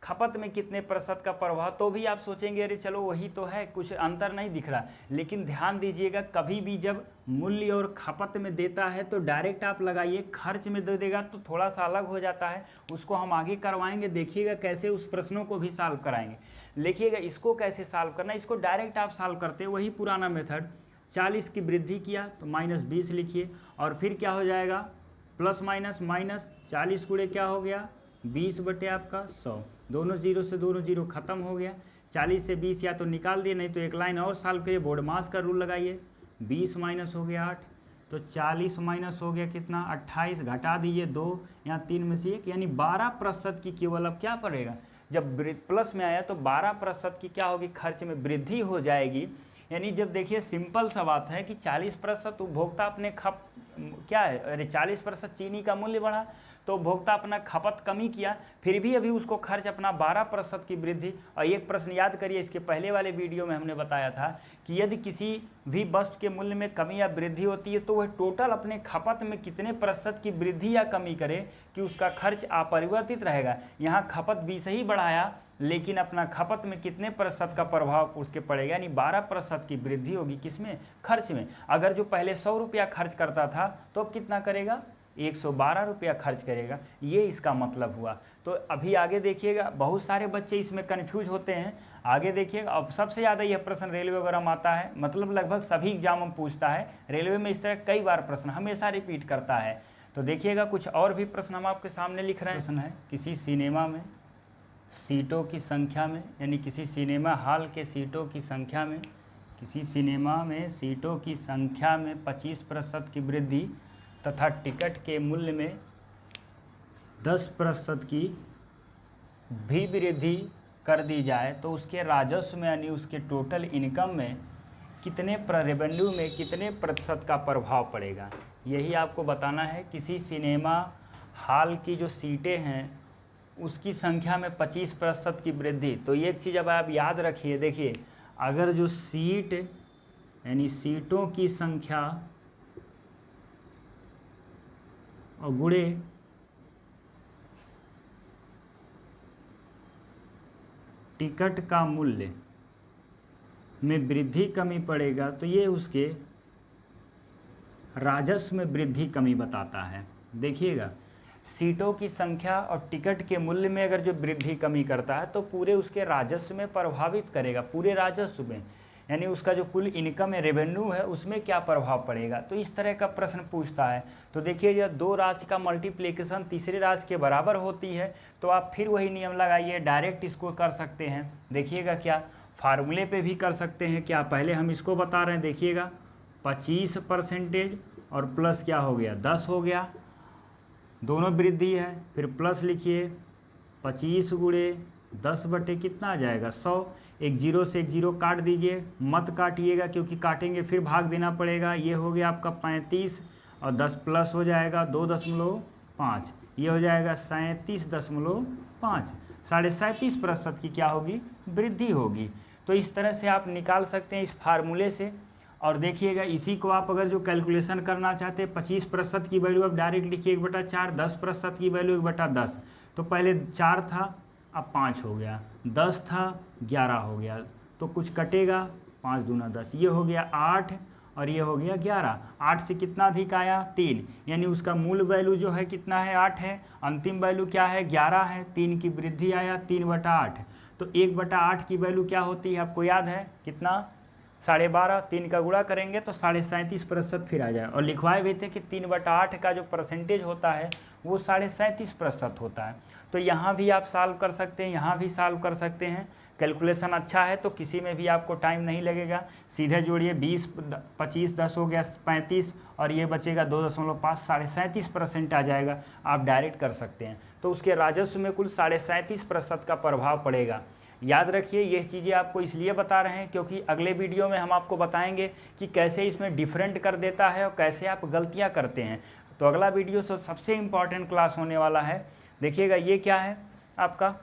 खपत में कितने प्रतिशत का प्रभाव, तो भी आप सोचेंगे अरे चलो वही तो है, कुछ अंतर नहीं दिख रहा। लेकिन ध्यान दीजिएगा कभी भी जब मूल्य और खपत में देता है तो डायरेक्ट आप लगाइए, खर्च में दे देगा तो थोड़ा सा अलग हो जाता है, उसको हम आगे करवाएंगे। देखिएगा कैसे उस प्रश्नों को भी सॉल्व कराएंगे। देखिएगा इसको कैसे सॉल्व करना, इसको डायरेक्ट आप सॉल्व करते हैं वही पुराना मेथड। 40 की वृद्धि किया तो -20 लिखिए और फिर क्या हो जाएगा प्लस माइनस माइनस 40 गुणे क्या हो गया 20 बटे आपका 100, दोनों जीरो से दोनों जीरो खत्म हो गया। 40 से 20 या तो निकाल दिए, नहीं तो एक लाइन और सॉल्व करिए, बोर्ड मास का रूल लगाइए। 20 माइनस हो गया 8, तो 40 माइनस हो गया कितना 28, घटा दीजिए 2, यहाँ 3 में से 1, यानी 12% की केवल अब क्या पड़ेगा, जब प्लस में आया तो 12% की क्या होगी खर्च में वृद्धि हो जाएगी। यानी जब देखिए सिंपल सा बात है कि 40% उपभोक्ता अपने क्या है, अरे 40% चीनी का मूल्य बढ़ा, तो उपभोक्ता अपना खपत कमी किया, फिर भी अभी उसको खर्च अपना 12% की वृद्धि। और एक प्रश्न याद करिए, इसके पहले वाले वीडियो में हमने बताया था कि यदि किसी भी वस्तु के मूल्य में कमी या वृद्धि होती है तो वह टोटल अपने खपत में कितने प्रतिशत की वृद्धि या कमी करे कि उसका खर्च अपरिवर्तित रहेगा। यहाँ खपत 20 ही बढ़ाया, लेकिन अपना खपत में कितने प्रतिशत का प्रभाव उसके पड़ेगा, यानी 12% की वृद्धि होगी किसमें, खर्च में। अगर जो पहले 100 रुपया खर्च करता था तो अब कितना करेगा, 112 रुपया खर्च करेगा, ये इसका मतलब हुआ। तो अभी आगे देखिएगा, बहुत सारे बच्चे इसमें कन्फ्यूज होते हैं। आगे देखिएगा, अब सबसे ज़्यादा यह प्रश्न रेलवे वगैरह में आता है, मतलब लगभग सभी एग्जाम में पूछता है। रेलवे में इस तरह कई बार प्रश्न हमेशा रिपीट करता है। तो देखिएगा, कुछ और भी प्रश्न हम आपके सामने लिख रहे हैं। प्रश्न है, किसी सिनेमा में सीटों की संख्या में, यानी किसी सिनेमा हॉल के सीटों की संख्या में, किसी सिनेमा में सीटों की संख्या में 25% की वृद्धि तथा टिकट के मूल्य में 10% की भी वृद्धि कर दी जाए तो उसके राजस्व में, यानी उसके टोटल इनकम में कितने रेवेन्यू में कितने प्रतिशत का प्रभाव पड़ेगा, यही आपको बताना है। किसी सिनेमा हॉल की जो सीटें हैं उसकी संख्या में 25% की वृद्धि। तो एक चीज़ अब आप याद रखिए, देखिए, अगर जो सीट यानी सीटों की संख्या और गुणे टिकट का मूल्य में वृद्धि कमी पड़ेगा तो ये उसके राजस्व में वृद्धि कमी बताता है। देखिएगा, सीटों की संख्या और टिकट के मूल्य में अगर जो वृद्धि कमी करता है तो पूरे उसके राजस्व में प्रभावित करेगा, पूरे राजस्व में, यानी उसका जो कुल इनकम है, रेवेन्यू है, उसमें क्या प्रभाव पड़ेगा। तो इस तरह का प्रश्न पूछता है। तो देखिए, जब दो राशि का मल्टीप्लिकेशन तीसरे राशि के बराबर होती है तो आप फिर वही नियम लगाइए, डायरेक्ट इसको कर सकते हैं। देखिएगा, क्या फार्मूले पे भी कर सकते हैं। क्या पहले हम इसको बता रहे हैं, देखिएगा 25% और प्लस क्या हो गया 10 हो गया, दोनों वृद्धि है, फिर प्लस लिखिए 25 गुणे 10 बटे कितना आ जाएगा 100। एक जीरो से एक जीरो काट दीजिए, मत काटिएगा क्योंकि काटेंगे फिर भाग देना पड़ेगा। ये हो गया आपका 35 और 10 प्लस हो जाएगा 2.5, ये हो जाएगा 37.5। 37.5% की क्या होगी, वृद्धि होगी। तो इस तरह से आप निकाल सकते हैं इस फार्मूले से। और देखिएगा, इसी को आप अगर जो कैलकुलेशन करना चाहते हैं 25% की वैल्यू आप डायरेक्ट लिखिए 1/4, 10% की वैल्यू 1/10। तो पहले 4 था, अब 5 हो गया, 10 था 11 हो गया, तो कुछ कटेगा, 5 दूना 10, ये हो गया 8 और ये हो गया 11। 8 से कितना अधिक आया 3, यानी उसका मूल वैल्यू जो है कितना है 8 है, अंतिम वैल्यू क्या है 11 है, 3 की वृद्धि आया 3/8। तो 1/8 की वैल्यू क्या होती है आपको याद है कितना, 12.5, 3 का गुणा करेंगे तो 37.5% फिर आ जाए। और लिखवाए भी थे कि 3/8 का जो परसेंटेज होता है वो 37.5% होता है। तो यहाँ भी आप सॉल्व कर सकते हैं, यहाँ भी सॉल्व कर सकते हैं। कैलकुलेशन अच्छा है तो किसी में भी आपको टाइम नहीं लगेगा। सीधे जोड़िए 20, 25, 10 हो गया 35 और ये बचेगा 2.5, 37.5% आ जाएगा। आप डायरेक्ट कर सकते हैं। तो उसके राजस्व में कुल 37.5% का प्रभाव पड़ेगा। याद रखिए, ये चीज़ें आपको इसलिए बता रहे हैं क्योंकि अगले वीडियो में हम आपको बताएंगे कि कैसे इसमें डिफरेंट कर देता है और कैसे आप गलतियां करते हैं। तो अगला वीडियो सबसे इम्पॉर्टेंट क्लास होने वाला है। देखिएगा, ये क्या है आपका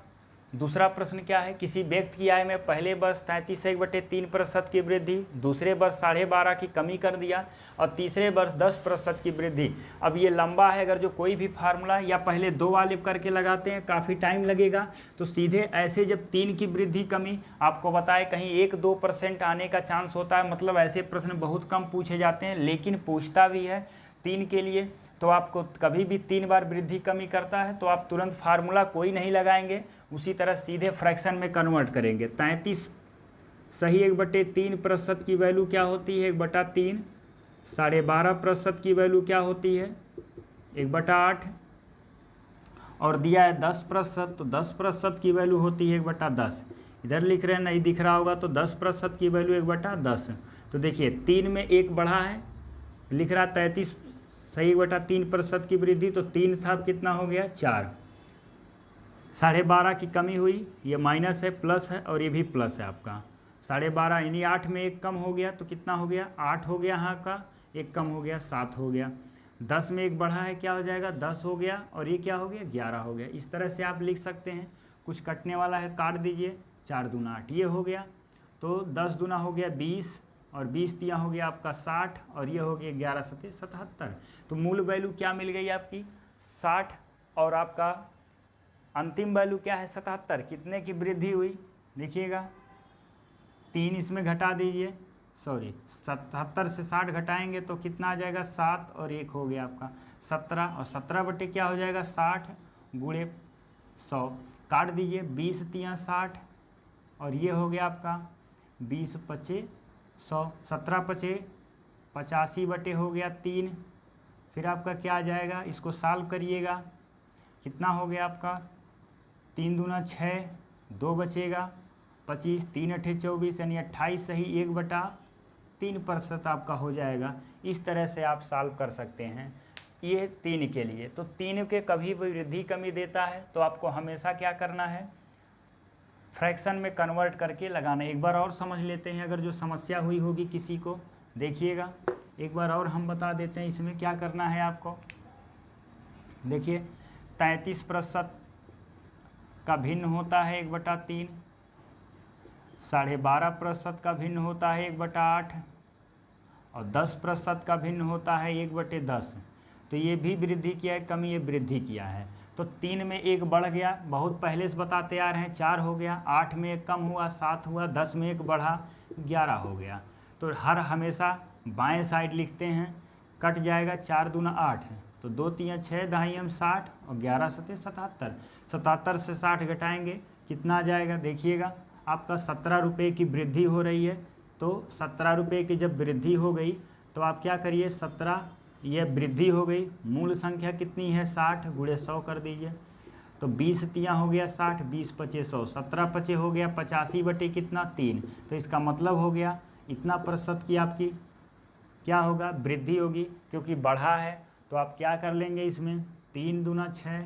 दूसरा प्रश्न क्या है, किसी व्यक्ति की आय में पहले वर्ष 33/3% की वृद्धि, दूसरे वर्ष 12.5 की कमी कर दिया और तीसरे वर्ष 10% की वृद्धि। अब ये लंबा है, अगर जो कोई भी फार्मूला या पहले 2 वाले करके लगाते हैं काफ़ी टाइम लगेगा। तो सीधे ऐसे जब 3 की वृद्धि कमी आपको बताए कहीं 1-2% आने का चांस होता है, मतलब ऐसे प्रश्न बहुत कम पूछे जाते हैं, लेकिन पूछता भी है 3 के लिए। तो आपको कभी भी 3 बार वृद्धि कमी करता है तो आप तुरंत फार्मूला कोई नहीं लगाएंगे, उसी तरह सीधे फ्रैक्शन में कन्वर्ट करेंगे। 33 सही 1/3% की वैल्यू क्या होती है 1/3, 12.5% की वैल्यू क्या होती है 1/8 और दिया है 10%, तो 10% की वैल्यू होती है 1/10। इधर लिख रहे हैं नहीं दिख रहा होगा, तो 10% की वैल्यू 1/10। तो देखिए 3 में 1 बढ़ा है, लिख रहा 33 सही 1/3% की वृद्धि, तो 3 था कितना हो गया 4। 12.5 की कमी हुई, ये माइनस है प्लस है और ये भी प्लस है आपका 12.5, यानी 8 में 1 कम हो गया तो कितना हो गया 8 हो गया यहाँ का, एक कम हो गया 7 हो गया, 10 में एक बढ़ा है क्या हो जाएगा 10 हो गया, और ये क्या हो गया 11 हो गया। इस तरह से आप लिख सकते हैं। कुछ कटने वाला है काट दीजिए, 4 दूना 8 ये हो गया, तो 10 दूना हो गया 20 और 20 तिया हो गया आपका 60 और ये हो गया 11 सत्ते 77। तो मूल वैल्यू क्या मिल गई आपकी 60 और आपका अंतिम वैल्यू क्या है 77। कितने की वृद्धि हुई देखिएगा, 3 इसमें घटा दीजिए, सॉरी 77 से 60 घटाएंगे तो कितना आ जाएगा 7 और 1 हो गया आपका 17 और 17 बटे क्या हो जाएगा 60 गुणे 100 काट दीजिए, 20 तिया 60 और ये हो गया आपका 20 पचे 100, 17 पचे 85 बटे हो गया 3। फिर आपका क्या आ जाएगा, इसको सॉल्व करिएगा, कितना हो गया आपका 3 दूना 6, 2 बचेगा 25, 3 अठे 24 यानी 28 सही 1/3% आपका हो जाएगा। इस तरह से आप सॉल्व कर सकते हैं ये 3 के लिए। तो 3 के कभी भी वृद्धि कमी देता है तो आपको हमेशा क्या करना है, फ्रैक्शन में कन्वर्ट करके लगाना। एक बार और समझ लेते हैं, अगर जो समस्या हुई होगी किसी को, देखिएगा एक बार और हम बता देते हैं इसमें क्या करना है आपको। देखिए 33% का भिन्न होता है 1/3, 12.5% का भिन्न होता है 1/8 और 10% का भिन्न होता है 1/10। तो ये भी वृद्धि किया है, कमी ये वृद्धि किया है। तो 3 में 1 बढ़ गया, बहुत पहले से बताते आ रहे हैं, 4 हो गया, 8 में 1 कम हुआ 7 हुआ, 10 में 1 बढ़ा 11 हो गया। तो हर हमेशा बाएं साइड लिखते हैं, कट जाएगा 4 दूना 8 तो 2 तिया 6 दहाई हम 60 और 11 सत्ते 77। 77 से 60 घटाएंगे कितना आ जाएगा देखिएगा, आपका 17 रुपये की वृद्धि हो रही है। तो 17 रुपये की जब वृद्धि हो गई तो आप क्या करिए, 17 ये वृद्धि हो गई, मूल संख्या कितनी है 60 गुणे 100 कर दीजिए। तो 20 तिया हो गया 60, 20 पचे 100, 17 पचे हो गया 85 बटे कितना 3। तो इसका मतलब हो गया इतना प्रतिशत की आपकी क्या होगा वृद्धि होगी, क्योंकि बढ़ा है। तो आप क्या कर लेंगे इसमें, 3 दूना 6,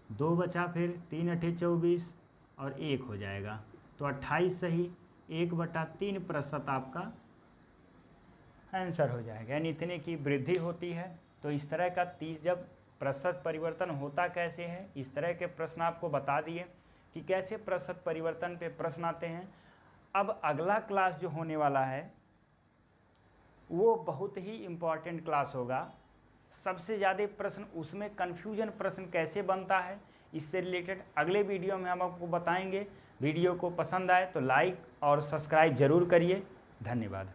2 बचा, फिर 3 अठे 24 और 1 हो जाएगा। तो 28 सही 1/3% आपका आंसर हो जाएगा, यानी इतने की वृद्धि होती है। तो इस तरह का 30 जब प्रतिशत परिवर्तन होता कैसे है, इस तरह के प्रश्न आपको बता दिए कि कैसे प्रतिशत परिवर्तन पे प्रश्न आते हैं। अब अगला क्लास जो होने वाला है वो बहुत ही इम्पॉर्टेंट क्लास होगा। सबसे ज़्यादा प्रश्न उसमें कन्फ्यूजन प्रश्न कैसे बनता है, इससे रिलेटेड अगले वीडियो में हम आपको बताएंगे। वीडियो को पसंद आए तो लाइक और सब्सक्राइब ज़रूर करिए। धन्यवाद।